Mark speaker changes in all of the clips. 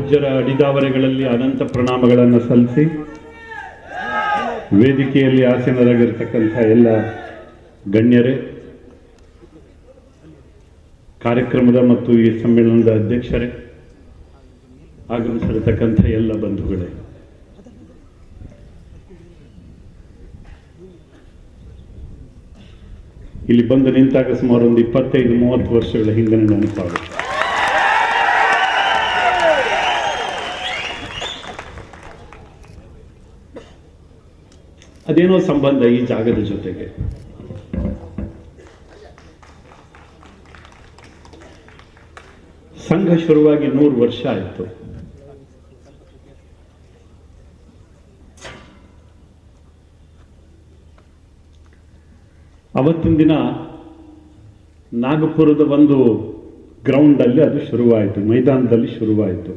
Speaker 1: ಪೂಜ್ಯರ ಅಡಿದಾವರೆಗಳಲ್ಲಿ ಅನಂತ ಪ್ರಣಾಮಗಳನ್ನು ಸಲ್ಲಿಸಿ ವೇದಿಕೆಯಲ್ಲಿ ಆಸೀನರಾಗಿರ್ತಕ್ಕಂಥ ಎಲ್ಲ ಗಣ್ಯರೇ, ಕಾರ್ಯಕ್ರಮದ ಮತ್ತು ಈ ಸಮ್ಮೇಳನದ ಅಧ್ಯಕ್ಷರೇ, ಆಗಮಿಸಿರತಕ್ಕಂಥ ಎಲ್ಲ ಬಂಧುಗಳೇ, ಇಲ್ಲಿ ಬಂದು ನಿಂತಾಗ ಸುಮಾರು ಒಂದು 25-30 ವರ್ಷಗಳ ಹಿಂದೆ ನೆನಪಾಗುತ್ತೆ. ಅದೇನೋ ಸಂಬಂಧ ಈ ಜಾಗದ ಜೊತೆಗೆ. ಸಂಘ ಶುರುವಾಗಿ 100 ವರ್ಷ ಆಯಿತು. ಅವತ್ತಿನ ದಿನ ನಾಗಪುರದ ಒಂದು ಗ್ರೌಂಡ್ ಅಲ್ಲಿ ಅದು ಶುರುವಾಯಿತು, ಮೈದಾನದಲ್ಲಿ ಶುರುವಾಯಿತು.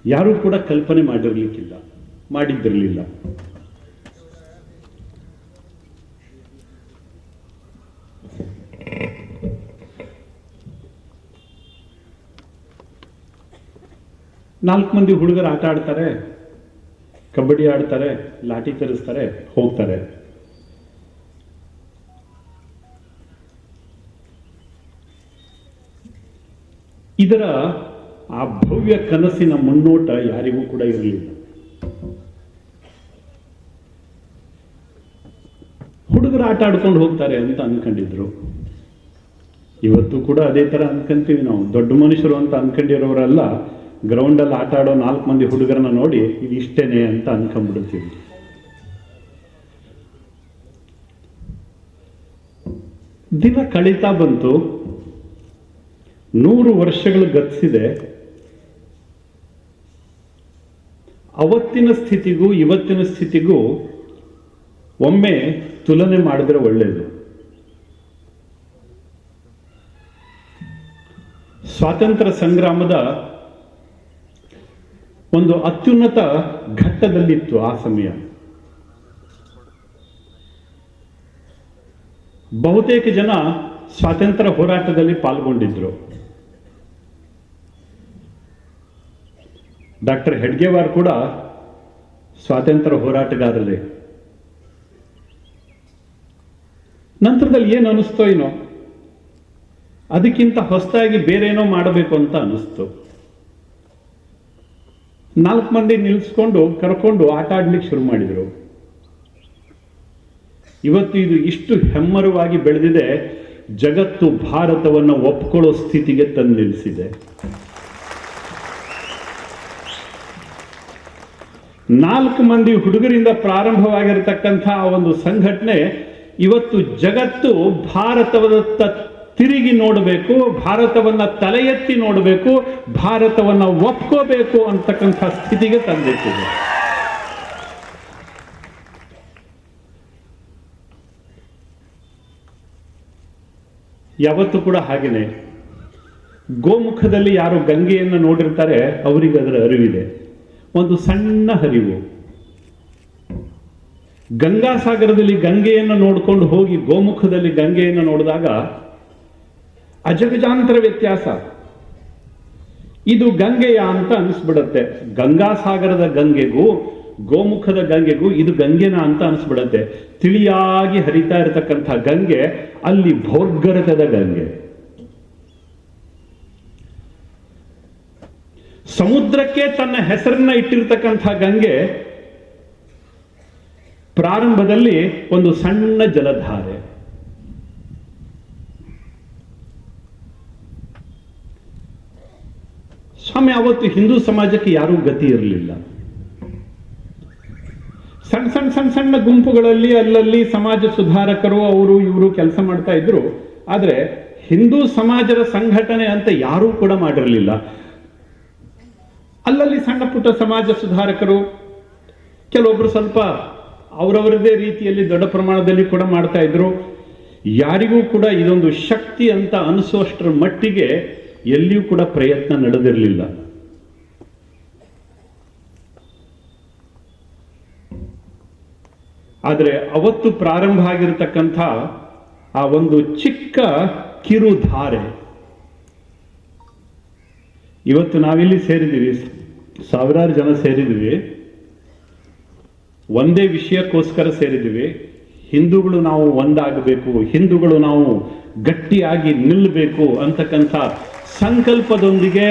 Speaker 1: ಯಾರೂ ಕೂಡ ಕಲ್ಪನೆ ಮಾಡಿದ್ದಿರಲಿಲ್ಲ. ನಾಲ್ಕು ಮಂದಿ ಹುಡುಗರು ಆಟ ಆಡ್ತಾರೆ, ಕಬಡ್ಡಿ ಆಡ್ತಾರೆ, ಲಾಠಿ ತರಿಸ್ತಾರೆ, ಹೋಗ್ತಾರೆ. ಇದರ ಆ ಭವ್ಯ ಕನಸಿನ ಮುನ್ನೋಟ ಯಾರಿಗೂ ಕೂಡ ಇರಲಿಲ್ಲ. ಹುಡುಗರು ಆಟ ಆಡ್ಕೊಂಡು ಹೋಗ್ತಾರೆ ಅಂತ ಅನ್ಕೊಂಡಿದ್ರು. ಇವತ್ತು ಕೂಡ ಅದೇ ತರ ಅನ್ಕೊಂತೀವಿ ನಾವು. ದೊಡ್ಡ ಮನುಷ್ಯರು ಅಂತ ಅನ್ಕೊಂಡಿರೋರೆಲ್ಲ ಗ್ರೌಂಡಲ್ಲಿ ಆಟ ಆಡೋ 4 ಮಂದಿ ಹುಡುಗರನ್ನ ನೋಡಿ ಇದು ಇಷ್ಟೇನೆ ಅಂತ ಅನ್ಕೊಂಡ್ಬಿಡ್ತೀವಿ. ದಿನ ಕಳೀತಾ ಬಂತು, 100 ವರ್ಷಗಳು ಗತಿಸಿದೆ. ಅವತ್ತಿನ ಸ್ಥಿತಿಗೂ ಇವತ್ತಿನ ಸ್ಥಿತಿಗೂ ಒಮ್ಮೆ ತುಲನೆ ಮಾಡಿದ್ರೆ ಒಳ್ಳೆಯದು. ಸ್ವಾತಂತ್ರ್ಯ ಸಂಗ್ರಾಮದ ಒಂದು ಅತ್ಯುನ್ನತ ಘಟ್ಟದಲ್ಲಿತ್ತು ಆ ಸಮಯ. ಬಹುತೇಕ ಜನ ಸ್ವಾತಂತ್ರ್ಯ ಹೋರಾಟದಲ್ಲಿ ಪಾಲ್ಗೊಂಡಿದ್ರು. ಡಾಕ್ಟರ್ ಹೆಡ್ಗೇವಾರ್ ಕೂಡ ಸ್ವಾತಂತ್ರ್ಯ ಹೋರಾಟಗಾರರೇ. ನಂತರದಲ್ಲಿ ಏನು ಅನಿಸ್ತೋ ಏನೋ, ಅದಕ್ಕಿಂತ ಹೊಸದಾಗಿ ಬೇರೇನೋ ಮಾಡಬೇಕು ಅಂತ ಅನಿಸ್ತು. 4 ಮಂದಿ ನಿಲ್ಲಿಸ್ಕೊಂಡು ಕರ್ಕೊಂಡು ಆಟ ಆಡ್ಲಿಕ್ಕೆ ಶುರು ಮಾಡಿದ್ರು. ಇವತ್ತು ಇದು ಇಷ್ಟು ಹೆಮ್ಮರವಾಗಿ ಬೆಳೆದಿದೆ, ಜಗತ್ತು ಭಾರತವನ್ನು ಒಪ್ಕೊಳ್ಳೋ ಸ್ಥಿತಿಗೆ ತಂದು ನಿಲ್ಲಿಸಿದೆ. 4 ಮಂದಿ ಹುಡುಗರಿಂದ ಪ್ರಾರಂಭವಾಗಿರತಕ್ಕಂಥ ಒಂದು ಸಂಘಟನೆ ಇವತ್ತು ಜಗತ್ತು ಭಾರತವತ್ತ ತಿರುಗಿ ನೋಡಬೇಕು, ಭಾರತವನ್ನ ತಲೆ ಎತ್ತಿ ನೋಡಬೇಕು, ಭಾರತವನ್ನ ಒಪ್ಕೋಬೇಕು ಅಂತಕ್ಕಂಥ ಸ್ಥಿತಿಗೆ ತಂದಿಟ್ಟಿದೆ. ಯಾವತ್ತೂ ಕೂಡ ಹಾಗೇನೆ. ಗೋಮುಖದಲ್ಲಿ ಯಾರು ಗಂಗೆಯನ್ನು ನೋಡಿರ್ತಾರೆ ಅವರಿಗೆ ಅದರ ಅರಿವಿದೆ. ಒಂದು ಸಣ್ಣ ಹರಿವು. ಗಂಗಾಸಾಗರದಲ್ಲಿ ಗಂಗೆಯನ್ನು ನೋಡ್ಕೊಂಡು ಹೋಗಿ ಗೋಮುಖದಲ್ಲಿ ಗಂಗೆಯನ್ನು ನೋಡಿದಾಗ ಅಜಗಜಾಂತರ ವ್ಯತ್ಯಾಸ. ಇದು ಗಂಗೆಯ ಅಂತ ಅನಿಸ್ಬಿಡತ್ತೆ. ಗಂಗಾಸಾಗರದ ಗಂಗೆಗೂ ಗೋಮುಖದ ಗಂಗೆಗೂ ಇದು ಗಂಗೆನ ಅಂತ ಅನಿಸ್ಬಿಡತ್ತೆ. ತಿಳಿಯಾಗಿ ಹರಿತಾ ಇರತಕ್ಕಂಥ ಗಂಗೆ ಅಲ್ಲಿ ಭೋರ್ಗರಕದ ಗಂಗೆ. ಸಮುದ್ರಕ್ಕೆ ತನ್ನ ಹೆಸರನ್ನ ಇಟ್ಟಿರ್ತಕ್ಕಂಥ ಗಂಗೆ ಪ್ರಾರಂಭದಲ್ಲಿ ಒಂದು ಸಣ್ಣ ಜಲಧಾರೆ. ಸ್ವಾಮಿ, ಅವತ್ತು ಹಿಂದೂ ಸಮಾಜಕ್ಕೆ ಯಾರೂ ಗತಿ ಇರಲಿಲ್ಲ. ಸಣ್ಣ ಗುಂಪುಗಳಲ್ಲಿ ಅಲ್ಲಲ್ಲಿ ಸಮಾಜ ಸುಧಾರಕರು ಅವರು ಇವರು ಕೆಲಸ ಮಾಡ್ತಾ ಇದ್ರು. ಆದ್ರೆ ಹಿಂದೂ ಸಮಾಜದ ಸಂಘಟನೆ ಅಂತ ಯಾರೂ ಕೂಡ ಮಾಡಿರಲಿಲ್ಲ. ಅಲ್ಲಲ್ಲಿ ಸಣ್ಣ ಪುಟ್ಟ ಸಮಾಜ ಸುಧಾರಕರು, ಕೆಲವೊಬ್ರು ಸ್ವಲ್ಪ ಅವರವರದೇ ರೀತಿಯಲ್ಲಿ ದೊಡ್ಡ ಪ್ರಮಾಣದಲ್ಲಿ ಕೂಡ ಮಾಡ್ತಾ ಇದ್ರು. ಯಾರಿಗೂ ಕೂಡ ಇದೊಂದು ಶಕ್ತಿ ಅಂತ ಅನಿಸುವಷ್ಟರ ಮಟ್ಟಿಗೆ ಎಲ್ಲಿಯೂ ಕೂಡ ಪ್ರಯತ್ನ ನಡೆದಿರಲಿಲ್ಲ. ಆದರೆ ಅವತ್ತು ಪ್ರಾರಂಭ ಆಗಿರತಕ್ಕಂಥ ಆ ಒಂದು ಚಿಕ್ಕ ಕಿರುಧಾರೆ ಇವತ್ತು ನಾವಿಲ್ಲಿ ಸೇರಿದ್ದೀವಿ, ಸಾವಿರಾರು ಜನ ಸೇರಿದ್ದೀವಿ, ಒಂದೇ ವಿಷಯಕ್ಕೋಸ್ಕರ ಸೇರಿದ್ದೀವಿ. ಹಿಂದೂಗಳು ನಾವು ಒಂದಾಗಬೇಕು, ಹಿಂದೂಗಳು ನಾವು ಗಟ್ಟಿಯಾಗಿ ನಿಲ್ಲಬೇಕು ಅಂತಕ್ಕಂಥ ಸಂಕಲ್ಪದೊಂದಿಗೆ,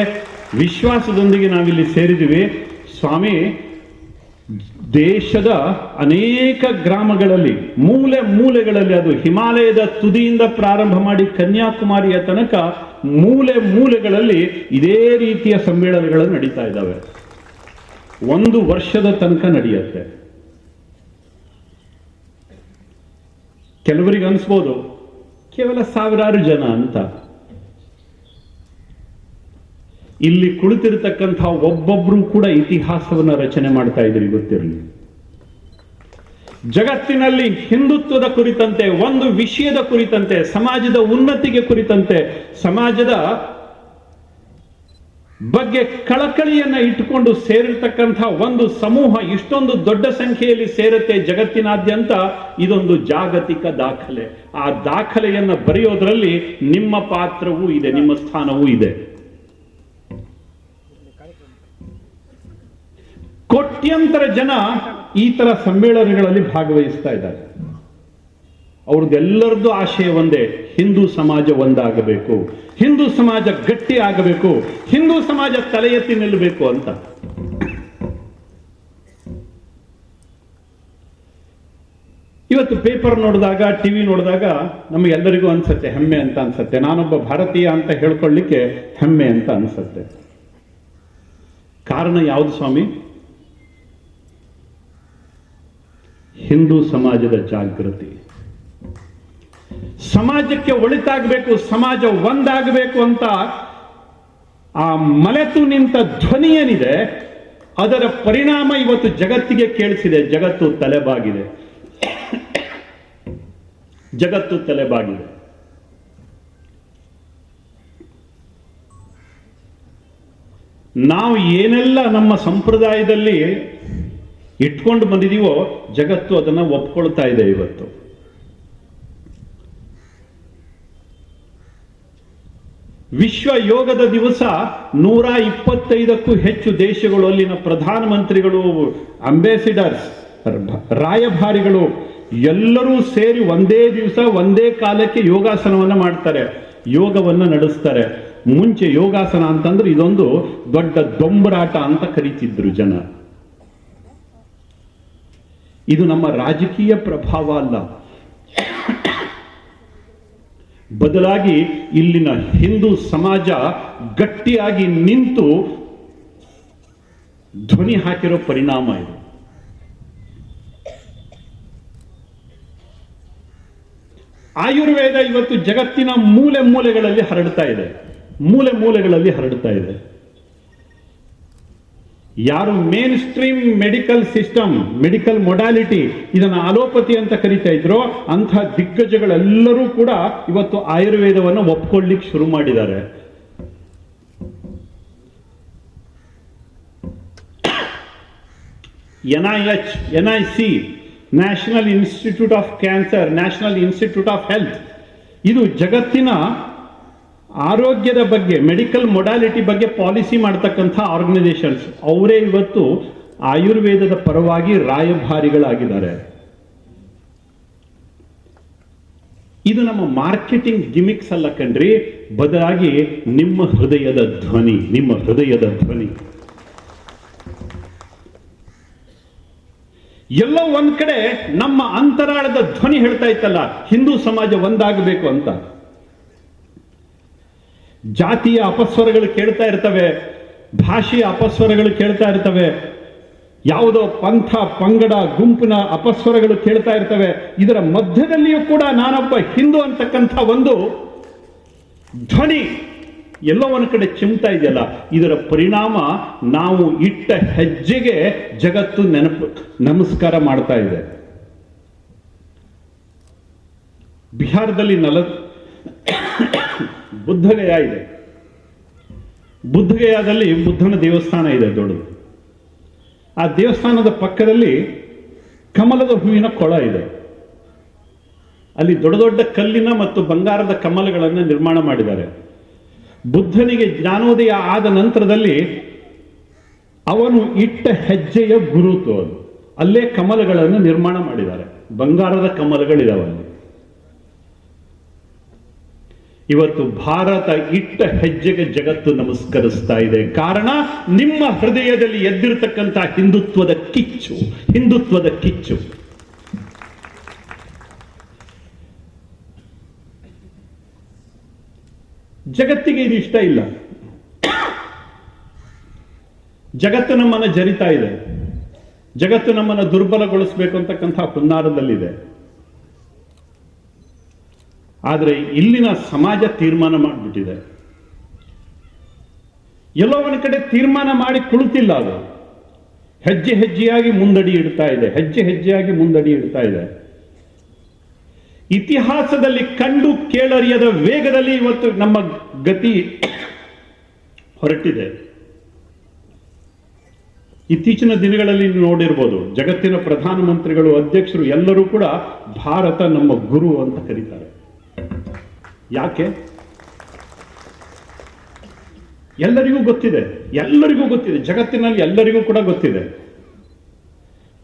Speaker 1: ವಿಶ್ವಾಸದೊಂದಿಗೆ ನಾವಿಲ್ಲಿ ಸೇರಿದ್ದೀವಿ. ಸ್ವಾಮಿ, ದೇಶದ ಅನೇಕ ಗ್ರಾಮಗಳಲ್ಲಿ, ಮೂಲೆ ಮೂಲೆಗಳಲ್ಲಿ, ಅದು ಹಿಮಾಲಯದ ತುದಿಯಿಂದ ಪ್ರಾರಂಭ ಮಾಡಿ ಕನ್ಯಾಕುಮಾರಿಯ ತನಕ ಮೂಲೆ ಮೂಲೆಗಳಲ್ಲಿ ಇದೇ ರೀತಿಯ ಸಮ್ಮೇಳನಗಳು ನಡೀತಾ ಇದ್ದಾವೆ. 1 ವರ್ಷದ ತನಕ ನಡೆಯುತ್ತೆ. ಕೆಲವರಿಗೆ ಅನಿಸ್ಬೋದು ಕೇವಲ ಸಾವಿರಾರು ಜನ ಅಂತ. ಇಲ್ಲಿ ಕುಳಿತಿರತಕ್ಕಂಥ ಒಬ್ಬೊಬ್ರು ಕೂಡ ಇತಿಹಾಸವನ್ನು ರಚನೆ ಮಾಡ್ತಾ ಇದ್ರಿ, ಗೊತ್ತಿರಲಿ. ಜಗತ್ತಿನಲ್ಲಿ ಹಿಂದುತ್ವದ ಕುರಿತಂತೆ, ಒಂದು ವಿಷಯದ ಕುರಿತಂತೆ, ಸಮಾಜದ ಉನ್ನತಿಗೆ ಕುರಿತಂತೆ, ಸಮಾಜದ ಬಗ್ಗೆ ಕಳಕಳಿಯನ್ನ ಇಟ್ಟುಕೊಂಡು ಸೇರಿರ್ತಕ್ಕಂಥ ಒಂದು ಸಮೂಹ ಇಷ್ಟೊಂದು ದೊಡ್ಡ ಸಂಖ್ಯೆಯಲ್ಲಿ ಸೇರುತ್ತೆ ಜಗತ್ತಿನಾದ್ಯಂತ. ಇದೊಂದು ಜಾಗತಿಕ ದಾಖಲೆ. ಆ ದಾಖಲೆಯನ್ನ ಬರೆಯೋದ್ರಲ್ಲಿ ನಿಮ್ಮ ಪಾತ್ರವೂ ಇದೆ, ನಿಮ್ಮ ಸ್ಥಾನವೂ ಇದೆ. ಕೋಟ್ಯಂತರ ಜನ ಈ ತರ ಸಮ್ಮೇಳನಗಳಲ್ಲಿ ಭಾಗವಹಿಸ್ತಾ ಇದ್ದಾರೆ. ಅವ್ರದ್ದೆಲ್ಲರದ್ದು ಆಶಯ ಒಂದೇ, ಹಿಂದೂ ಸಮಾಜ ಒಂದಾಗಬೇಕು, ಹಿಂದೂ ಸಮಾಜ ಗಟ್ಟಿ ಆಗಬೇಕು, ಹಿಂದೂ ಸಮಾಜ ತಲೆ ಎತ್ತಿ ನಿಲ್ಲಬೇಕು ಅಂತ. ಇವತ್ತು ಪೇಪರ್ ನೋಡಿದಾಗ, ಟಿವಿ ನೋಡಿದಾಗ ನಮಗೆಲ್ಲರಿಗೂ ಅನ್ಸತ್ತೆ, ಹೆಮ್ಮೆ ಅಂತ ಅನ್ಸತ್ತೆ. ನಾನೊಬ್ಬ ಭಾರತೀಯ ಅಂತ ಹೇಳ್ಕೊಳ್ಳಿಕ್ಕೆ ಹೆಮ್ಮೆ ಅಂತ ಅನ್ಸತ್ತೆ. ಕಾರಣ ಯಾವುದು ಸ್ವಾಮಿ? ಹಿಂದೂ ಸಮಾಜದ ಜಾಗೃತಿ. ಸಮಾಜಕ್ಕೆ ಒಳಿತಾಗಬೇಕು, ಸಮಾಜ ಒಂದಾಗಬೇಕು ಅಂತ ಆ ಮಲೆತು ನಿಂತ ಧ್ವನಿ ಏನಿದೆ, ಅದರ ಪರಿಣಾಮ ಇವತ್ತು ಜಗತ್ತಿಗೆ ಕೇಳಿಸಿದೆ. ಜಗತ್ತು ತಲೆಬಾಗಿದೆ, ಜಗತ್ತು ತಲೆಬಾಗಿದೆ. ನಾವು ಏನೆಲ್ಲ ನಮ್ಮ ಸಂಪ್ರದಾಯದಲ್ಲಿ ಇಟ್ಕೊಂಡು ಬಂದಿದೀವೋ ಜಗತ್ತು ಅದನ್ನ ಒಪ್ಕೊಳ್ತಾ ಇದೆ. ಇವತ್ತು ವಿಶ್ವ ಯೋಗದ ದಿವಸ 125ಕ್ಕೂ ಹೆಚ್ಚು ದೇಶಗಳು, ಅಲ್ಲಿನ ಪ್ರಧಾನಮಂತ್ರಿಗಳು, ಅಂಬಾಸಿಡರ್ಸ್, ರಾಯಭಾರಿಗಳು ಎಲ್ಲರೂ ಸೇರಿ ಒಂದೇ ದಿವಸ ಒಂದೇ ಕಾಲಕ್ಕೆ ಯೋಗಾಸನವನ್ನ ಮಾಡ್ತಾರೆ, ಯೋಗವನ್ನ ನಡೆಸ್ತಾರೆ. ಮುಂಚೆ ಯೋಗಾಸನ ಅಂತಂದ್ರೆ ಇದೊಂದು ದೊಡ್ಡ ದೊಂಬರಾಟ ಅಂತ ಕರೀತಿದ್ರು ಜನ. ಇದು ನಮ್ಮ ರಾಜಕೀಯ ಪ್ರಭಾವ ಅಲ್ಲ, ಬದಲಾಗಿ ಇಲ್ಲಿನ ಹಿಂದೂ ಸಮಾಜ ಗಟ್ಟಿಯಾಗಿ ನಿಂತು ಧ್ವನಿ ಹಾಕಿರೋ ಪರಿಣಾಮ ಇದು. ಆಯುರ್ವೇದ ಇವತ್ತು ಜಗತ್ತಿನ ಮೂಲೆ ಮೂಲೆಗಳಲ್ಲಿ ಹರಡ್ತಾ ಇದೆ, ಮೂಲೆ ಮೂಲೆಗಳಲ್ಲಿ ಹರಡ್ತಾ ಇದೆ. ಯಾರು main stream medical system, medical modality, ಇದನ್ನ ಅಲೋಪತಿ ಅಂತ ಕರೀತಾ ಇದ್ರು, ಅಂಥ ದಿಗ್ಗಜಗಳೆಲ್ಲರೂ ಕೂಡ ಇವತ್ತು ಆಯುರ್ವೇದವನ್ನು ಒಪ್ಕೊಳ್ಳಿಕ್ಕೆ ಶುರು ಮಾಡಿದ್ದಾರೆ. NIC, national institute of cancer, national institute of health, ಇದು ಜಗತ್ತಿನ ಆರೋಗ್ಯದ ಬಗ್ಗೆ, ಮೆಡಿಕಲ್ ಮೊಡಾಲಿಟಿ ಬಗ್ಗೆ ಪಾಲಿಸಿ ಮಾಡ್ತಕ್ಕಂಥ ಆರ್ಗನೈಸೇಷನ್ಸ್. ಅವರೇ ಇವತ್ತು ಆಯುರ್ವೇದದ ಪರವಾಗಿ ರಾಯಭಾರಿಗಳಾಗಿದ್ದಾರೆ. ಇದು ನಮ್ಮ ಮಾರ್ಕೆಟಿಂಗ್ ಗಿಮಿಕ್ಸ್ ಅಲ್ಲ ಕಣ್ರಿ, ಬದಲಾಗಿ ನಿಮ್ಮ ಹೃದಯದ ಧ್ವನಿ, ನಿಮ್ಮ ಹೃದಯದ ಧ್ವನಿ. ಎಲ್ಲೋ ಒಂದ್ ಕಡೆ ನಮ್ಮ ಅಂತರಾಳದ ಧ್ವನಿ ಹೇಳ್ತಾ ಇತ್ತಲ್ಲ, ಹಿಂದೂ ಸಮಾಜ ಒಂದಾಗಬೇಕು ಅಂತ. ಜಾತಿಯ ಅಪಸ್ವರಗಳು ಕೇಳ್ತಾ ಇರ್ತವೆ, ಭಾಷೆಯ ಅಪಸ್ವರಗಳು ಕೇಳ್ತಾ ಇರ್ತವೆ, ಯಾವುದೋ ಪಂಥ ಪಂಗಡ ಗುಂಪಿನ ಅಪಸ್ವರಗಳು ಕೇಳ್ತಾ ಇರ್ತವೆ. ಇದರ ಮಧ್ಯದಲ್ಲಿಯೂ ಕೂಡ ನಾನೊಬ್ಬ ಹಿಂದೂ ಅಂತಕ್ಕಂಥ ಒಂದು ಧ್ವನಿ ಎಲ್ಲೋ ಒಂದು ಕಡೆ ಚಿಮ್ತಾ ಇದೆಯಲ್ಲ, ಇದರ ಪರಿಣಾಮ ನಾವು ಇಟ್ಟ ಹೆಜ್ಜೆಗೆ ಜಗತ್ತು ನಮಸ್ಕಾರ ಮಾಡ್ತಾ ಇದೆ. ಬಿಹಾರದಲ್ಲಿ ಬುದ್ಧಗಯ ಇದೆ. ಬುದ್ಧಗಯಾದಲ್ಲಿ ಬುದ್ಧನ ದೇವಸ್ಥಾನ ಇದೆ ದೊಡ್ಡದು. ಆ ದೇವಸ್ಥಾನದ ಪಕ್ಕದಲ್ಲಿ ಕಮಲದ ಹೂವಿನ ಕೊಳ ಇದೆ. ಅಲ್ಲಿ ದೊಡ್ಡ ದೊಡ್ಡ ಕಲ್ಲಿನ ಮತ್ತು ಬಂಗಾರದ ಕಮಲಗಳನ್ನು ನಿರ್ಮಾಣ ಮಾಡಿದ್ದಾರೆ. ಬುದ್ಧನಿಗೆ ಜ್ಞಾನೋದಯ ಆದ ನಂತರದಲ್ಲಿ ಅವನು ಇಟ್ಟ ಹೆಜ್ಜೆಯ ಗುರುತು ಅದು. ಅಲ್ಲೇ ಕಮಲಗಳನ್ನು ನಿರ್ಮಾಣ ಮಾಡಿದ್ದಾರೆ, ಬಂಗಾರದ ಕಮಲಗಳಿದಾವೆ ಅಲ್ಲಿ. ಇವತ್ತು ಭಾರತ ಇಟ್ಟ ಹೆಜ್ಜೆಗೆ ಜಗತ್ತು ನಮಸ್ಕರಿಸ್ತಾ ಇದೆ. ಕಾರಣ ನಿಮ್ಮ ಹೃದಯದಲ್ಲಿ ಎದ್ದಿರತಕ್ಕಂಥ ಹಿಂದುತ್ವದ ಕಿಚ್ಚು, ಹಿಂದುತ್ವದ ಕಿಚ್ಚು. ಜಗತ್ತಿಗೆ ಇದು ಇಷ್ಟ ಇಲ್ಲ. ಜಗತ್ತು ನಮ್ಮನ್ನ ಜರಿತಾ ಇದೆ, ಜಗತ್ತು ನಮ್ಮನ್ನ ದುರ್ಬಲಗೊಳಿಸಬೇಕು ಅಂತಕ್ಕಂಥ ಹುನ್ನಾರದಲ್ಲಿದೆ. ಆದರೆ ಇಲ್ಲಿನ ಸಮಾಜ ತೀರ್ಮಾನ ಮಾಡಿಬಿಟ್ಟಿದೆ. ಎಲ್ಲೋ ಒಂದು ಕಡೆ ತೀರ್ಮಾನ ಮಾಡಿ ಕುಳಿತಿಲ್ಲ, ಅದು ಹೆಜ್ಜೆ ಹೆಜ್ಜೆಯಾಗಿ ಮುಂದಡಿ ಇಡ್ತಾ ಇದೆ, ಹೆಜ್ಜೆ ಹೆಜ್ಜೆಯಾಗಿ ಮುಂದಡಿ ಇಡ್ತಾ ಇದೆ. ಇತಿಹಾಸದಲ್ಲಿ ಕಂಡು ಕೇಳರಿಯದ ವೇಗದಲ್ಲಿ ಇವತ್ತು ನಮ್ಮ ಗತಿ ಹೊರಟಿದೆ. ಇತ್ತೀಚಿನ ದಿನಗಳಲ್ಲಿ ನೋಡಿರ್ಬೋದು, ಜಗತ್ತಿನ ಪ್ರಧಾನಮಂತ್ರಿಗಳು, ಅಧ್ಯಕ್ಷರು ಎಲ್ಲರೂ ಕೂಡ ಭಾರತ ನಮ್ಮ ಗುರು ಅಂತ ಕರೀತಾರೆ. ಯಾಕೆ? ಎಲ್ಲರಿಗೂ ಗೊತ್ತಿದೆ, ಎಲ್ಲರಿಗೂ ಗೊತ್ತಿದೆ, ಜಗತ್ತಿನಲ್ಲಿ ಎಲ್ಲರಿಗೂ ಕೂಡ ಗೊತ್ತಿದೆ.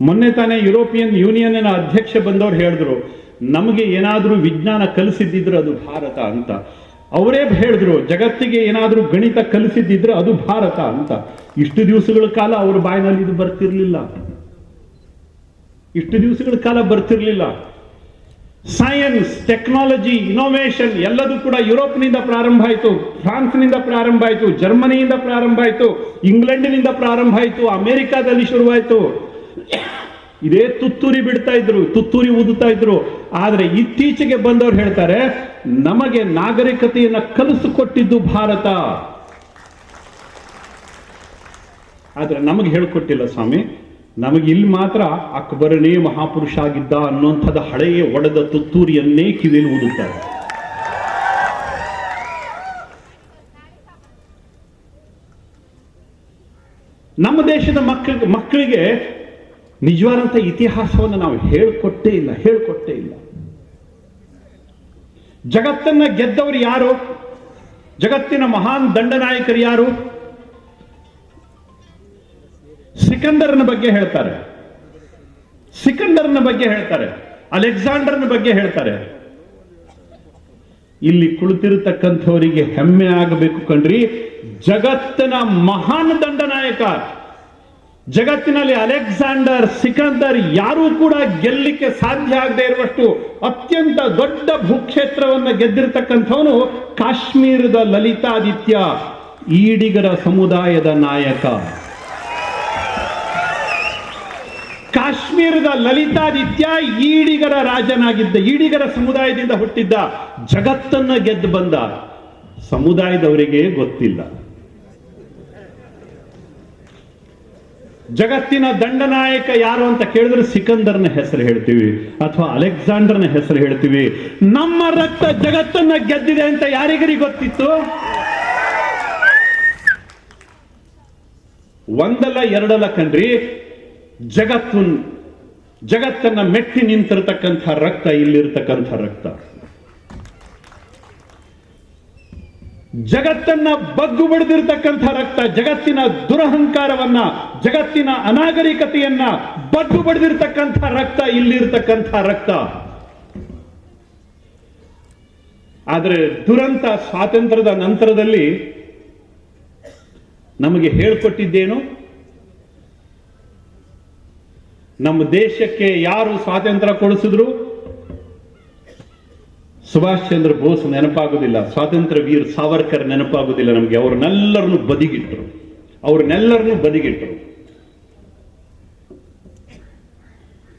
Speaker 1: ಮೊನ್ನೆ ತಾನೇ ಯುರೋಪಿಯನ್ ಯೂನಿಯನ್ನ ಅಧ್ಯಕ್ಷ ಬಂದವರು ಹೇಳಿದ್ರು, ನಮಗೆ ಏನಾದರೂ ವಿಜ್ಞಾನ ಕಲಿಸಿದ್ದಿದ್ರೆ ಅದು ಭಾರತ ಅಂತ. ಅವರೇ ಹೇಳಿದ್ರು, ಜಗತ್ತಿಗೆ ಏನಾದರೂ ಗಣಿತ ಕಲಿಸಿದ್ದಿದ್ರೆ ಅದು ಭಾರತ ಅಂತ. ಇಷ್ಟು ದಿವಸಗಳ ಕಾಲ ಅವ್ರ ಬಾಯಿನಲ್ಲಿ ಇದು ಬರ್ತಿರ್ಲಿಲ್ಲ, ಇಷ್ಟು ದಿವಸಗಳ ಕಾಲ ಬರ್ತಿರ್ಲಿಲ್ಲ. ಸೈನ್ಸ್, ಟೆಕ್ನಾಲಜಿ, ಇನೋವೇಷನ್ ಎಲ್ಲದೂ ಕೂಡ ಯುರೋಪ್ನಿಂದ ಪ್ರಾರಂಭ ಆಯಿತು, ಫ್ರಾನ್ಸ್ನಿಂದ ಪ್ರಾರಂಭ ಆಯಿತು, ಜರ್ಮನಿಯಿಂದ ಪ್ರಾರಂಭ ಆಯಿತು, ಇಂಗ್ಲೆಂಡಿನಿಂದ ಪ್ರಾರಂಭ ಆಯಿತು, ಅಮೆರಿಕಾದಲ್ಲಿ ಶುರುವಾಯಿತು. ಇದೇ ತುತ್ತೂರಿ ಬಿಡ್ತಾ ಇದ್ರು, ತುತ್ತೂರಿ ಊದುತ್ತಾ ಇದ್ರು. ಆದರೆ ಇತ್ತೀಚೆಗೆ ಬಂದವರು ಹೇಳ್ತಾರೆ, ನಮಗೆ ನಾಗರಿಕತೆಯನ್ನು ಕಲಿಸಿಕೊಟ್ಟಿದ್ದು ಭಾರತ, ಆದ್ರೆ ನಮಗೆ ಹೇಳ್ಕೊಟ್ಟಿಲ್ಲ ಸ್ವಾಮಿ. ನಮಗೆ ಇಲ್ಲಿ ಮಾತ್ರ ಅಕ್ಬರನೇ ಮಹಾಪುರುಷ ಆಗಿದ್ದ ಅನ್ನುವಂಥದ್ದು ಹಳೆಯ ಒಡೆದ ತುತ್ತೂರಿಯನ್ನೇ ಕಿವಿಯಲ್ಲಿ ಊದುತ್ತಾರೆ. ನಮ್ಮ ದೇಶದ ಮಕ್ಕಳಿಗೆ ನಿಜವಾದಂಥ ಇತಿಹಾಸವನ್ನು ನಾವು ಹೇಳ್ಕೊಟ್ಟೇ ಇಲ್ಲ. ಜಗತ್ತನ್ನ ಗೆದ್ದವರು ಯಾರು? ಜಗತ್ತಿನ ಮಹಾನ್ ದಂಡನಾಯಕರು ಯಾರು? ಸಿಕಂದರ್ನ ಬಗ್ಗೆ ಹೇಳ್ತಾರೆ, ಅಲೆಕ್ಸಾಂಡರ್ನ ಬಗ್ಗೆ ಹೇಳ್ತಾರೆ. ಇಲ್ಲಿ ಕುಳಿತಿರತಕ್ಕಂಥವರಿಗೆ ಹೆಮ್ಮೆ ಆಗಬೇಕು ಕಣ್ರಿ. ಜಗತ್ತಿನ ಮಹಾನ್ ದಂಡನಾಯಕ, ಜಗತ್ತಿನಲ್ಲಿ ಅಲೆಕ್ಸಾಂಡರ್, ಸಿಕಂದರ್ ಯಾರೂ ಕೂಡ ಗೆಲ್ಲಿಕ್ಕೆ ಸಾಧ್ಯ ಆಗದೆ ಇರುವಷ್ಟು ಅತ್ಯಂತ ದೊಡ್ಡ ಭೂಕ್ಷೇತ್ರವನ್ನು ಗೆದ್ದಿರತಕ್ಕಂಥವನು ಕಾಶ್ಮೀರದ ಲಲಿತಾದಿತ್ಯ, ಈಡಿಗರ ಸಮುದಾಯದ ನಾಯಕ. ಕಾಶ್ಮೀರದ ಲಲಿತಾದಿತ್ಯ ಈಡಿಗರ ರಾಜನಾಗಿದ್ದ, ಈಡಿಗರ ಸಮುದಾಯದಿಂದ ಹುಟ್ಟಿದ್ದ, ಜಗತ್ತನ್ನ ಗೆದ್ದು ಬಂದ. ಸಮುದಾಯದವರಿಗೆ ಗೊತ್ತಿಲ್ಲ. ಜಗತ್ತಿನ ದಂಡನಾಯಕ ಯಾರು ಅಂತ ಕೇಳಿದ್ರೆ ಸಿಕಂದರ್ನ ಹೆಸರು ಹೇಳ್ತೀವಿ ಅಥವಾ ಅಲೆಕ್ಸಾಂಡರ್ನ ಹೆಸರು ಹೇಳ್ತೀವಿ. ನಮ್ಮ ರಕ್ತ ಜಗತ್ತನ್ನ ಗೆದ್ದಿದೆ ಅಂತ ಯಾರಿಗರಿ ಗೊತ್ತಿತ್ತು? ಒಂದಲ್ಲ ಎರಡಲ್ಲ ಕಣ್ರಿ, ಜಗತ್ತನ್ನ ಮೆಟ್ಟಿ ನಿಂತಿರತಕ್ಕಂಥ ರಕ್ತ ಇಲ್ಲಿರ್ತಕ್ಕಂಥ ರಕ್ತ. ಜಗತ್ತನ್ನ ಬಗ್ಗು ಬಡಿದಿರ್ತಕ್ಕಂಥ ರಕ್ತ, ಜಗತ್ತಿನ ದುರಹಂಕಾರವನ್ನ, ಜಗತ್ತಿನ ಅನಾಗರಿಕತೆಯನ್ನ ಬಗ್ಗು ಬಡಿದಿರ್ತಕ್ಕಂಥ ರಕ್ತ ಇಲ್ಲಿರ್ತಕ್ಕಂಥ ರಕ್ತ. ಆದರೆ ದುರಂತ ಸ್ವಾತಂತ್ರ್ಯದ ನಂತರದಲ್ಲಿ ನಮಗೆ ಹೇಳ್ಕೊಟ್ಟಿದ್ದೇನು? ನಮ್ಮ ದೇಶಕ್ಕೆ ಯಾರು ಸ್ವಾತಂತ್ರ್ಯ ಕೊಡಿಸಿದ್ರು? ಸುಭಾಷ್ ಚಂದ್ರ ಬೋಸ್ ನೆನಪಾಗುವುದಿಲ್ಲ, ಸ್ವಾತಂತ್ರ್ಯ ವೀರ್ ಸಾವರ್ಕರ್ ನೆನಪಾಗುವುದಿಲ್ಲ ನಮಗೆ. ಅವ್ರನ್ನೆಲ್ಲರನ್ನು ಬದಿಗಿಟ್ಟರು.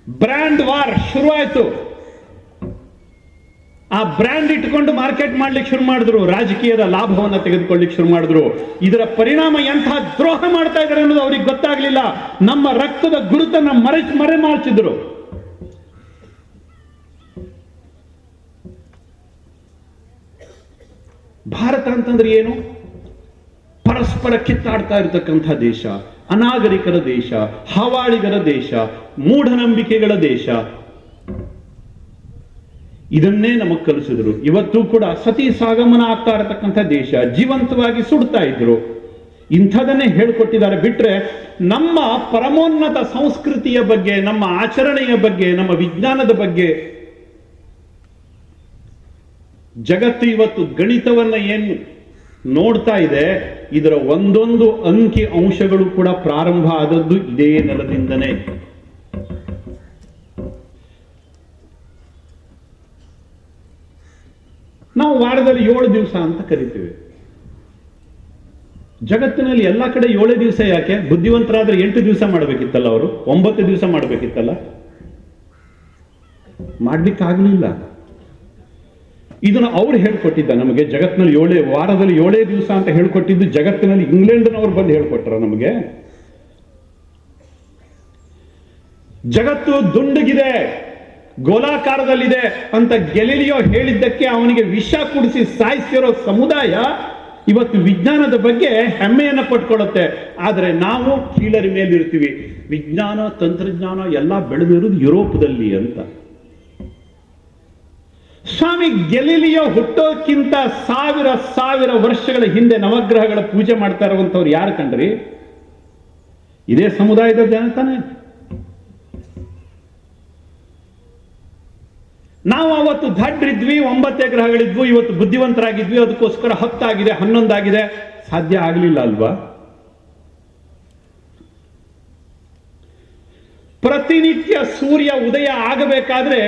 Speaker 1: ಬ್ರ್ಯಾಂಡ್ ವಾರ್ ಶುರುವಾಯಿತು. ಆ ಬ್ರ್ಯಾಂಡ್ ಇಟ್ಕೊಂಡು ಮಾರ್ಕೆಟ್ ಮಾಡ್ಲಿಕ್ಕೆ ಶುರು ಮಾಡಿದ್ರು, ರಾಜಕೀಯದ ಲಾಭವನ್ನು ತೆಗೆದುಕೊಳ್ಳಿಕ್ಕೆ ಶುರು ಮಾಡಿದ್ರು. ಇದರ ಪರಿಣಾಮ ಎಂಥ ದ್ರೋಹ ಮಾಡ್ತಾ ಇದ್ದಾರೆ ಅನ್ನೋದು ಅವ್ರಿಗೆ ಗೊತ್ತಾಗ್ಲಿಲ್ಲ. ನಮ್ಮ ರಕ್ತದ ಗುರುತನ್ನ ಮರೆಮಾಚಿದ್ರು. ಭಾರತ ಅಂತಂದ್ರೆ ಏನು? ಪರಸ್ಪರ ಕಿತ್ತಾಡ್ತಾ ಇರತಕ್ಕಂಥ ದೇಶ, ಅನಾಗರಿಕರ ದೇಶ, ಹಾವಾಳಿಗರ ದೇಶ, ಮೂಢನಂಬಿಕೆಗಳ ದೇಶ. ಇದನ್ನೇ ನಮಗೆ ಕಲಿಸಿದ್ರು. ಇವತ್ತು ಕೂಡ ಸತಿ ಸಾಗಮನ ಆಗ್ತಾ ಇರತಕ್ಕಂಥ ದೇಶ, ಜೀವಂತವಾಗಿ ಸುಡ್ತಾ ಇದ್ರು. ಇಂಥದನ್ನೇ ಹೇಳ್ಕೊಟ್ಟಿದ್ದಾರೆ. ಬಿಟ್ರೆ ನಮ್ಮ ಪರಮೋನ್ನತ ಸಂಸ್ಕೃತಿಯ ಬಗ್ಗೆ, ನಮ್ಮ ಆಚರಣೆಯ ಬಗ್ಗೆ, ನಮ್ಮ ವಿಜ್ಞಾನದ ಬಗ್ಗೆ ಜಗತ್ತು ಇವತ್ತು ಗಣಿತವನ್ನ ಏನು ನೋಡ್ತಾ ಇದೆ, ಇದರ ಒಂದೊಂದು ಅಂಕಿ ಅಂಶಗಳು ಕೂಡ ಪ್ರಾರಂಭ ಆದದ್ದು ಇದೇ ನೆಲದಿಂದನೇ. ನಾವು ವಾರದಲ್ಲಿ 7 ದಿವಸ ಅಂತ ಕರಿತೀವಿ. ಜಗತ್ತಿನಲ್ಲಿ ಎಲ್ಲ ಕಡೆ 7 ದಿವಸ ಯಾಕೆ? ಬುದ್ಧಿವಂತರಾದ್ರೆ 8 ದಿವಸ ಮಾಡಬೇಕಿತ್ತಲ್ಲ, ಅವರು 9 ದಿವಸ ಮಾಡಬೇಕಿತ್ತಲ್ಲ, ಮಾಡ್ಲಿಕ್ಕಾಗಲಿಲ್ಲ. ಇದನ್ನು ಅವ್ರು ಹೇಳ್ಕೊಟ್ಟಿದ್ದ ನಮಗೆ. ಜಗತ್ತಿನಲ್ಲಿ ವಾರದಲ್ಲಿ 7 ದಿವಸ ಅಂತ ಹೇಳ್ಕೊಟ್ಟಿದ್ದು ಜಗತ್ತಿನಲ್ಲಿ ಇಂಗ್ಲೆಂಡ್ನವ್ರು ಬಂದು ಹೇಳ್ಕೊಟ್ರ ನಮಗೆ. ಜಗತ್ತು ದುಂಡಗಿದೆ, ಗೋಲಾಕಾರದಲ್ಲಿದೆ ಅಂತ ಗೆಲಿಲಿಯೋ ಹೇಳಿದ್ದಕ್ಕೆ ಅವನಿಗೆ ವಿಷ ಕುಡಿಸಿ ಸಾಯಿಸಿರೋ ಸಮುದಾಯ ಇವತ್ತು ವಿಜ್ಞಾನದ ಬಗ್ಗೆ ಹೆಮ್ಮೆಯನ್ನು ಪಟ್ಕೊಳ್ಳುತ್ತೆ. ಆದರೆ ನಾವು ಕೀಳರಿ ಮೇಲಿರ್ತೀವಿ. ವಿಜ್ಞಾನ ತಂತ್ರಜ್ಞಾನ ಎಲ್ಲ ಬೆಳೆದಿರೋದು ಯುರೋಪದಲ್ಲಿ ಅಂತ. ಸ್ವಾಮಿ ಗೆಲಿಲಿಯೋ ಹುಟ್ಟೋಕ್ಕಿಂತ ಸಾವಿರ ವರ್ಷಗಳ ಹಿಂದೆ ನವಗ್ರಹಗಳ ಪೂಜೆ ಮಾಡ್ತಾ ಇರುವಂತವ್ರು ಯಾರು ಕಂಡ್ರಿ? ಇದೇ ಸಮುದಾಯದ ಜನ ತಾನೆ. ನಾವು ಅವತ್ತು ದಡ್ರಿದ್ವಿ, 9 ಗ್ರಹಗಳಿದ್ವು. ಇವತ್ತು ಬುದ್ಧಿವಂತರಾಗಿದ್ವಿ, ಅದಕ್ಕೋಸ್ಕರ 10 ಆಗಿದೆ, 11 ಆಗಿದೆ. ಸಾಧ್ಯ ಆಗಲಿಲ್ಲ ಅಲ್ವಾ? ಪ್ರತಿನಿತ್ಯ ಸೂರ್ಯ ಉದಯ ಆಗಬೇಕಾದ್ರೆ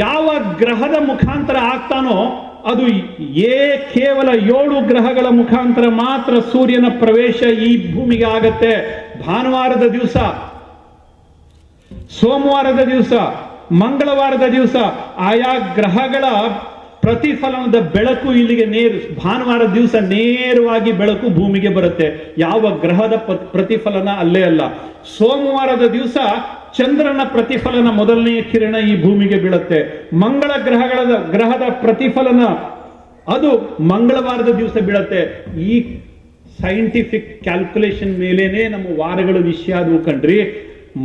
Speaker 1: ಯಾವ ಗ್ರಹದ ಮುಖಾಂತರ ಆಗ್ತಾನೋ ಅದು ಕೇವಲ 7 ಗ್ರಹಗಳ ಮುಖಾಂತರ ಮಾತ್ರ ಸೂರ್ಯನ ಪ್ರವೇಶ ಈ ಭೂಮಿಗೆ ಆಗತ್ತೆ. ಭಾನುವಾರದ ದಿವಸ, ಸೋಮವಾರದ ದಿವಸ, ಮಂಗಳವಾರದ ದಿವಸ ಆಯಾ ಗ್ರಹಗಳ ಪ್ರತಿಫಲನದ ಬೆಳಕು ಇಲ್ಲಿಗೆ ಭಾನುವಾರದ ದಿವಸ ನೇರವಾಗಿ ಬೆಳಕು ಭೂಮಿಗೆ ಬರುತ್ತೆ. ಯಾವ ಗ್ರಹದ ಪ್ರತಿಫಲನ ಅಲ್ಲೇ ಅಲ್ಲ. ಸೋಮವಾರದ ದಿವಸ ಚಂದ್ರನ ಪ್ರತಿಫಲನ ಮೊದಲನೆಯ ಕಿರಣ ಈ ಭೂಮಿಗೆ ಬೀಳುತ್ತೆ. ಮಂಗಳ ಗ್ರಹದ ಪ್ರತಿಫಲನ ಅದು ಮಂಗಳವಾರದ ದಿವಸ ಬೀಳುತ್ತೆ. ಈ ಸೈಂಟಿಫಿಕ್ ಕ್ಯಾಲ್ಕುಲೇಷನ್ ಮೇಲೇನೆ ನಮ್ಮ ವಾರಗಳ ವಿಷಯ ಅದು ಕಂಡ್ರಿ.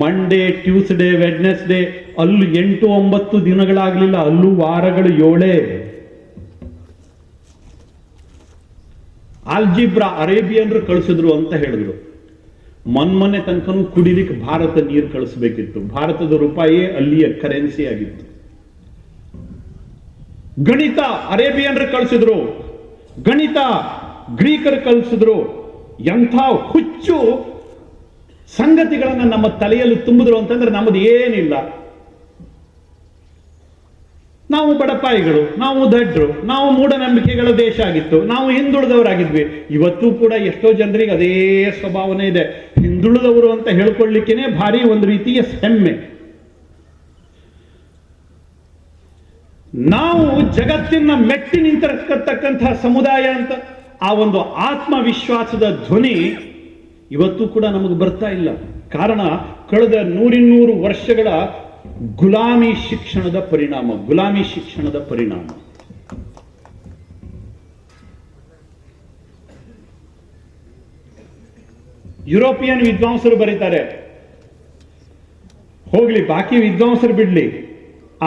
Speaker 1: ಮಂಡೇ, ಟ್ಯೂಸ್ಡೇ, ವೆಡ್ನೆಸ್ಡೇ ಅಲ್ಲೂ 8-9 ದಿನಗಳಾಗ್ಲಿಲ್ಲ, ಅಲ್ಲೂ ವಾರಗಳು 7. ಆಲ್ಜಿಬ್ರಾ ಅರೇಬಿಯನ್ರು ಕಳಿಸಿದ್ರು ಅಂತ ಹೇಳಿದ್ರು. ಮೊನ್ನೆ ತನಕನೂ ಕುಡಿಲಿಕ್ಕೆ ಭಾರತ ನೀರು ಕಳಿಸ್ಬೇಕಿತ್ತು. ಭಾರತದ ರೂಪಾಯಿ ಅಲ್ಲಿಯ ಕರೆನ್ಸಿ ಆಗಿತ್ತು. ಗಣಿತ ಅರೇಬಿಯನ್ರು ಕಳಿಸಿದ್ರು, ಗಣಿತ ಗ್ರೀಕರು ಕಳಿಸಿದ್ರು. ಎಂಥ ಹುಚ್ಚು ಸಂಗತಿಗಳನ್ನ ನಮ್ಮ ತಲೆಯಲ್ಲಿ ತುಂಬಿದ್ರು ಅಂತಂದ್ರೆ ನಮ್ಮದು ಏನಿಲ್ಲ. ನಾವು ಬಡಪಾಯಿಗಳು, ನಾವು ದಡ್ರು, ನಾವು ಮೂಢನಂಬಿಕೆಗಳ ದೇಶ ಆಗಿತ್ತು, ನಾವು ಹಿಂದುಳಿದವರಾಗಿದ್ವಿ. ಇವತ್ತು ಕೂಡ ಎಷ್ಟೋ ಜನರಿಗೆ ಅದೇ ಸ್ವಭಾವನೆ ಇದೆ. ಹಿಂದುಳಿದವರು ಅಂತ ಹೇಳ್ಕೊಳ್ಳಿಕ್ಕೇನೆ ಭಾರಿ ಒಂದು ರೀತಿಯ ಹೆಮ್ಮೆ. ನಾವು ಜಗತ್ತಿನ ಮೆಟ್ಟಿ ನಿಂತಿರತಕ್ಕಂತಹ ಸಮುದಾಯ ಅಂತ ಆ ಒಂದು ಆತ್ಮವಿಶ್ವಾಸದ ಧ್ವನಿ ಇವತ್ತು ಕೂಡ ನಮಗೆ ಬರ್ತಾ ಇಲ್ಲ. ಕಾರಣ ಕಳೆದ 100 ವರ್ಷಗಳ ಗುಲಾಮಿ ಶಿಕ್ಷಣದ ಪರಿಣಾಮ. ಯುರೋಪಿಯನ್ ವಿದ್ವಾಂಸರು ಬರೀತಾರೆ, ಹೋಗ್ಲಿ ಬಾಕಿ ವಿದ್ವಾಂಸರು ಬಿಡ್ಲಿ,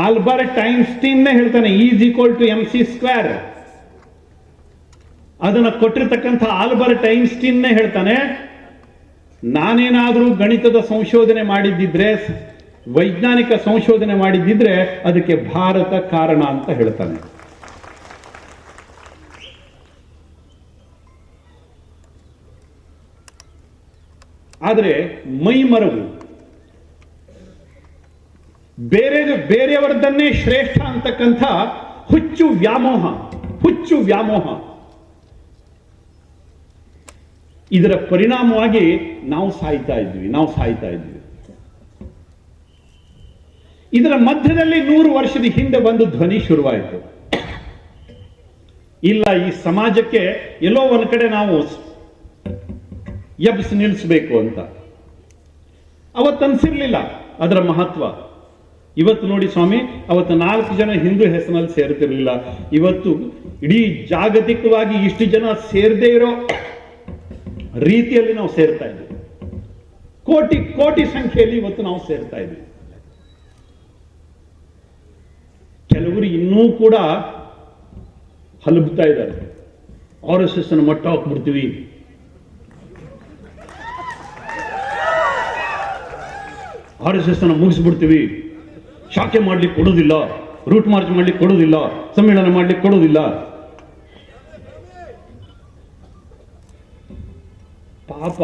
Speaker 1: ಆಲ್ಬರ್ಟ್ ಐನ್ಸ್ಟೀನ್ ಹೇಳ್ತಾನೆ E=mc². ಅದನ್ನ ಕೊಟ್ಟಿರ್ತಕ್ಕಂಥ ಆಲ್ಬರ್ಟ್ ಐನ್ಸ್ಟೀನ್ ಹೇಳ್ತಾನೆ, ನಾನೇನಾದ್ರೂ ಗಣಿತದ ಸಂಶೋಧನೆ ಮಾಡಿದ್ದಿದ್ರೆ, ವೈಜ್ಞಾನಿಕ ಸಂಶೋಧನೆ ಮಾಡಿದ್ದಿದ್ರೆ ಅದಕ್ಕೆ ಭಾರತ ಕಾರಣ ಅಂತ ಹೇಳ್ತಾನೆ. ಆದರೆ ಮೈಮರವು ಬೇರೆಯವರದನ್ನೇ ಶ್ರೇಷ್ಠ ಅಂತಕ್ಕಂಥ ಹುಚ್ಚು ವ್ಯಾಮೋಹ ಇದರ ಪರಿಣಾಮವಾಗಿ ನಾವು ಸಾಯ್ತಾ ಇದ್ವಿ. ಇದರ ಮಧ್ಯದಲ್ಲಿ 100 ವರ್ಷದ ಹಿಂದೆ ಒಂದು ಧ್ವನಿ ಶುರುವಾಯಿತು. ಇಲ್ಲ, ಈ ಸಮಾಜಕ್ಕೆ ಎಲ್ಲೋ ಒಂದ್ ಕಡೆ ನಾವು ಎಬ್ಸ್ ನಿಲ್ಲಿಸಬೇಕು ಅಂತ. ಅವತ್ತನ್ಸಿರ್ಲಿಲ್ಲ ಅದರ ಮಹತ್ವ. ಇವತ್ತು ನೋಡಿ ಸ್ವಾಮಿ, ಅವತ್ತು 4 ಜನ ಹಿಂದೂ ಹೆಸರಿನಲ್ಲಿ ಸೇರ್ತಿರ್ಲಿಲ್ಲ. ಇವತ್ತು ಇಡೀ ಜಾಗತಿಕವಾಗಿ ಇಷ್ಟು ಜನ ಸೇರದೇ ಇರೋ ರೀತಿಯಲ್ಲಿ ನಾವು ಸೇರ್ತಾ ಇದ್ದೀವಿ. ಕೋಟಿ ಸಂಖ್ಯೆಯಲ್ಲಿ ಇವತ್ತು ನಾವು ಸೇರ್ತಾ ಇದ್ದೀವಿ. ಕೆಲವರು ಇನ್ನೂ ಕೂಡ ಹಲಬ್ತಾ ಇದ್ದಾರೆ. RSS ಅನ್ನು ಮಟ್ಟ ಹಾಕ್ಬಿಡ್ತೀವಿ, RSS ಅನ್ನು ಮುಗಿಸ್ಬಿಡ್ತೀವಿ, ಶಾಖೆ ಮಾಡ್ಲಿಕ್ಕೆ ಕೊಡೋದಿಲ್ಲ, ರೂಟ್ ಮಾರ್ಚ್ ಮಾಡ್ಲಿಕ್ಕೆ ಕೊಡೋದಿಲ್ಲ, ಸಮ್ಮೇಳನ ಮಾಡ್ಲಿಕ್ಕೆ ಕೊಡೋದಿಲ್ಲ. ಪಾಪ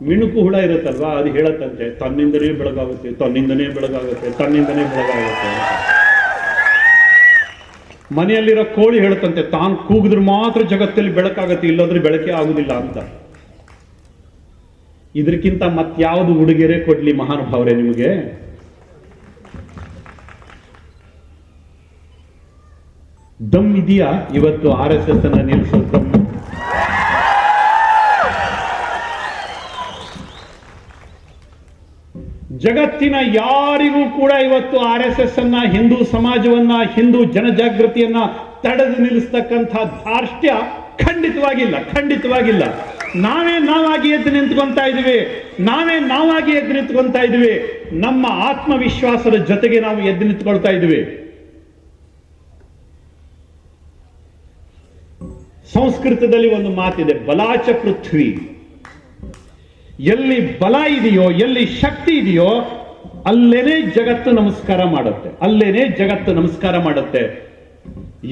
Speaker 1: ಮಿಣುಕು ಹುಳ ಇರುತ್ತಲ್ವಾ, ಅದು ಹೇಳತ್ತಂತೆ ತನ್ನಿಂದನೇ ಬೆಳಗಾಗುತ್ತೆ, ತನ್ನಿಂದನೇ ಬೆಳಗಾಗುತ್ತೆ, ತನ್ನಿಂದನೇ ಬೆಳಗಾಗುತ್ತೆ. ಮನೆಯಲ್ಲಿರೋ ಕೋಳಿ ಹೇಳುತ್ತಂತೆ ತಾನು ಕೂಗಿದ್ರೆ ಮಾತ್ರ ಜಗತ್ತಲ್ಲಿ ಬೆಳಕಾಗತ್ತೆ, ಇಲ್ಲಂದ್ರೆ ಬೆಳಕೆ ಆಗುದಿಲ್ಲ ಅಂತ. ಇದಕ್ಕಿಂತ ಮತ್ಯಾವುದು ಉಡುಗೊರೆ ಕೊಡ್ಲಿ ಮಹಾನುಭಾವರೇ ನಿಮಗೆ? ದಮ್ ಇದೆಯಾ ಇವತ್ತು RSS ಅನ್ನ ನಿಲ್ಲಿಸೋ ದಮ್ಮು? ಜಗತ್ತಿನ ಯಾರಿಗೂ ಕೂಡ ಇವತ್ತು RSS ಅನ್ನ, ಹಿಂದೂ ಸಮಾಜವನ್ನ, ಹಿಂದೂ ಜನಜಾಗೃತಿಯನ್ನ ತಡೆದು ನಿಲ್ಲಿಸ್ತಕ್ಕಂಥ ಧಾರ್ಷ್ಟ್ಯ ಖಂಡಿತವಾಗಿಲ್ಲ, ಖಂಡಿತವಾಗಿಲ್ಲ. ನಾವೇ ನಾವಾಗಿ ಎದ್ದು ನಿಂತ್ಕೊಂತಾ ಇದ್ದೀವಿ, ನಾವೇ ನಾವಾಗಿ ಎದ್ದು ನಿಂತ್ಕೊಂತಾ ಇದ್ದೀವಿ. ನಮ್ಮ ಆತ್ಮವಿಶ್ವಾಸದ ಜೊತೆಗೆ ನಾವು ಎದ್ದು ನಿಂತ್ಕೊಳ್ತಾ ಇದ್ದೀವಿ. ಸಂಸ್ಕೃತದಲ್ಲಿ ಒಂದು ಮಾತಿದೆ, ಬಲಾಚ ಪೃಥ್ವಿ. ಎಲ್ಲಿ ಬಲ ಇದೆಯೋ, ಎಲ್ಲಿ ಶಕ್ತಿ ಇದೆಯೋ, ಅಲ್ಲೇನೆ ಜಗತ್ತು ನಮಸ್ಕಾರ ಮಾಡುತ್ತೆ, ಅಲ್ಲೇನೆ ಜಗತ್ತು ನಮಸ್ಕಾರ ಮಾಡುತ್ತೆ.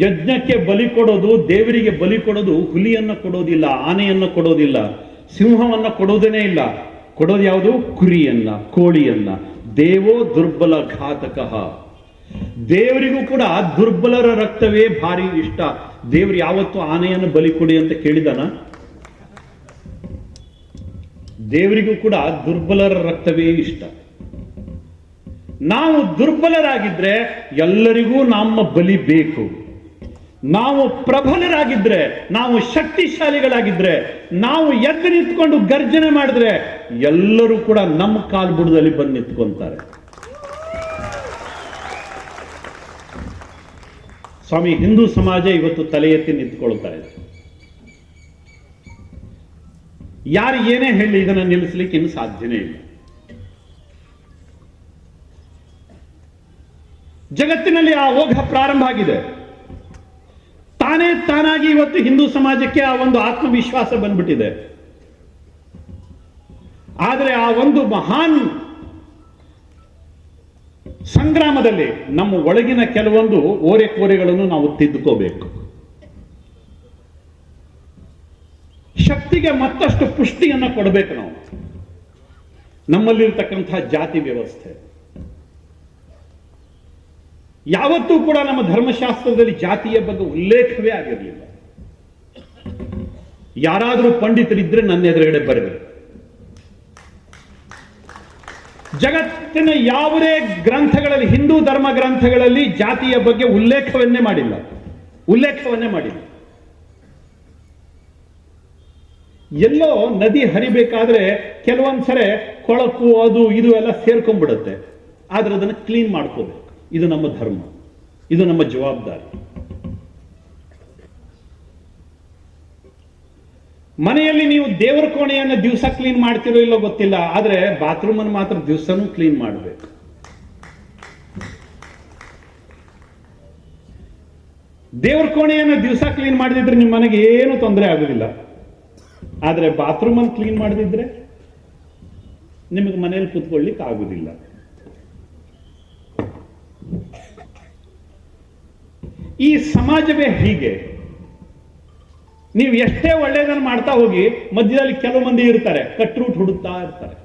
Speaker 1: ಯಜ್ಞಕ್ಕೆ ಬಲಿ ಕೊಡೋದು, ದೇವರಿಗೆ ಬಲಿ ಕೊಡೋದು, ಹುಲಿಯನ್ನ ಕೊಡೋದಿಲ್ಲ, ಆನೆಯನ್ನ ಕೊಡೋದಿಲ್ಲ, ಸಿಂಹವನ್ನ ಕೊಡೋದೇನೇ ಇಲ್ಲ. ಕೊಡೋದು ಯಾವುದು? ಕುರಿಯನ್ನ, ಕೋಳಿಯನ್ನ. ದೇವೋ ದುರ್ಬಲ ಘಾತಕಃ. ದೇವರಿಗೂ ಕೂಡ ದುರ್ಬಲರ ರಕ್ತವೇ ಭಾರಿ ಇಷ್ಟ. ದೇವರು ಯಾವತ್ತು ಆನೆಯನ್ನು ಬಲಿ ಕೊಡಿ ಅಂತ ಕೇಳಿದಾನ? ದೇವರಿಗೂ ಕೂಡ ದುರ್ಬಲರ ರಕ್ತವೇ ಇಷ್ಟ. ನಾವು ದುರ್ಬಲರಾಗಿದ್ರೆ ಎಲ್ಲರಿಗೂ ನಮ್ಮ ಬಲಿ ಬೇಕು. ನಾವು ಪ್ರಬಲರಾಗಿದ್ರೆ, ನಾವು ಶಕ್ತಿಶಾಲಿಗಳಾಗಿದ್ರೆ, ನಾವು ಎದ್ದು ನಿಂತ್ಕೊಂಡು ಗರ್ಜನೆ ಮಾಡಿದ್ರೆ ಎಲ್ಲರೂ ಕೂಡ ನಮ್ಮ ಕಾಲ್ಬುಡದಲ್ಲಿ ಬಂದು ನಿಂತ್ಕೊಂತಾರೆ. ಸ್ವಾಮಿ, ಹಿಂದೂ ಸಮಾಜ ಇವತ್ತು ತಲೆ ಎತ್ತಿ ನಿಂತ್ಕೊಳ್ತಾ ಇದೆ. ಯಾರು ಏನೇ ಹೇಳಿ ಇದನ್ನು ನಿಲ್ಲಿಸಲಿಕ್ಕೆ ಇನ್ನು ಸಾಧ್ಯನೇ ಇಲ್ಲ. ಜಗತ್ತಿನಲ್ಲಿ ಆ ಓಘ ಪ್ರಾರಂಭ ಆಗಿದೆ. ತಾನೇ ತಾನಾಗಿ ಇವತ್ತು ಹಿಂದೂ ಸಮಾಜಕ್ಕೆ ಆ ಒಂದು ಆತ್ಮವಿಶ್ವಾಸ ಬಂದ್ಬಿಟ್ಟಿದೆ. ಆದರೆ ಆ ಒಂದು ಮಹಾನ್ ಸಂಗ್ರಾಮದಲ್ಲಿ ನಮ್ಮ ಒಳಗಿನ ಕೆಲವೊಂದು ಓರೆಕೋರೆಗಳನ್ನು ನಾವು ತಿದ್ದುಕೋಬೇಕು. ಶಕ್ತಿಗೆ ಮತ್ತಷ್ಟು ಪುಷ್ಟಿಯನ್ನು ಕೊಡಬೇಕು. ನಾವು ನಮ್ಮಲ್ಲಿರ್ತಕ್ಕಂತಹ ಜಾತಿ ವ್ಯವಸ್ಥೆ ಯಾವತ್ತೂ ಕೂಡ ನಮ್ಮ ಧರ್ಮಶಾಸ್ತ್ರದಲ್ಲಿ ಜಾತಿಯ ಬಗ್ಗೆ ಉಲ್ಲೇಖವೇ ಆಗಿರಲಿಲ್ಲ. ಯಾರಾದರೂ ಪಂಡಿತರಿದ್ರೆ ನನ್ನ ಎದುರುಗಡೆ ಬರಬೇಕು. ಜಗತ್ತಿನ ಯಾವುದೇ ಗ್ರಂಥಗಳಲ್ಲಿ, ಹಿಂದೂ ಧರ್ಮ ಗ್ರಂಥಗಳಲ್ಲಿ ಜಾತಿಯ ಬಗ್ಗೆ ಉಲ್ಲೇಖವನ್ನೇ ಮಾಡಿಲ್ಲ. ಎಲ್ಲೋ ನದಿ ಹರಿಬೇಕಾದ್ರೆ ಕೆಲವೊಂದ್ಸರಿ ಕೊಳಕು ಅದು ಇದು ಎಲ್ಲ ಸೇರ್ಕೊಂಡ್ಬಿಡುತ್ತೆ. ಆದ್ರೆ ಅದನ್ನು ಕ್ಲೀನ್ ಮಾಡ್ಕೋಬೇಕು. ಇದು ನಮ್ಮ ಧರ್ಮ, ಇದು ನಮ್ಮ ಜವಾಬ್ದಾರಿ. ಮನೆಯಲ್ಲಿ ನೀವು ದೇವರ ಕೋಣೆಯನ್ನು ದಿವಸ ಕ್ಲೀನ್ ಮಾಡ್ತಿರೋ ಇಲ್ಲೋ ಗೊತ್ತಿಲ್ಲ, ಆದ್ರೆ ಬಾತ್ರೂಮ್ ಅನ್ನು ಮಾತ್ರ ದಿವಸನೂ ಕ್ಲೀನ್ ಮಾಡಬೇಕು. ದೇವರ ಕೋಣೆಯನ್ನು ದಿವಸ ಕ್ಲೀನ್ ಮಾಡದಿದ್ರೆ ನಿಮ್ಮ ಮನೆಗೆ ಏನು ತೊಂದರೆ ಆಗುದಿಲ್ಲ. ಆದ್ರೆ ಬಾತ್ರೂಮ್ ಅನ್ನು ಕ್ಲೀನ್ ಮಾಡದಿದ್ರೆ ನಿಮಗೆ ಮನೆಯಲ್ಲಿ ಕೂತ್ಕೊಳ್ಳಿಕ್ಕೆ ಆಗುದಿಲ್ಲ. ಈ ಸಮಾಜವೇ ಹೀಗೆ. ನೀವು ಎಷ್ಟೇ ಒಳ್ಳೆಯದನ್ನು ಮಾಡ್ತಾ ಹೋಗಿ, ಮಧ್ಯದಲ್ಲಿ ಕೆಲವು ಮಂದಿ ಇರ್ತಾರೆ, ಕಟ್ರೂಟ್ ಹುಡುಕ್ತಾ ಇರ್ತಾರೆ.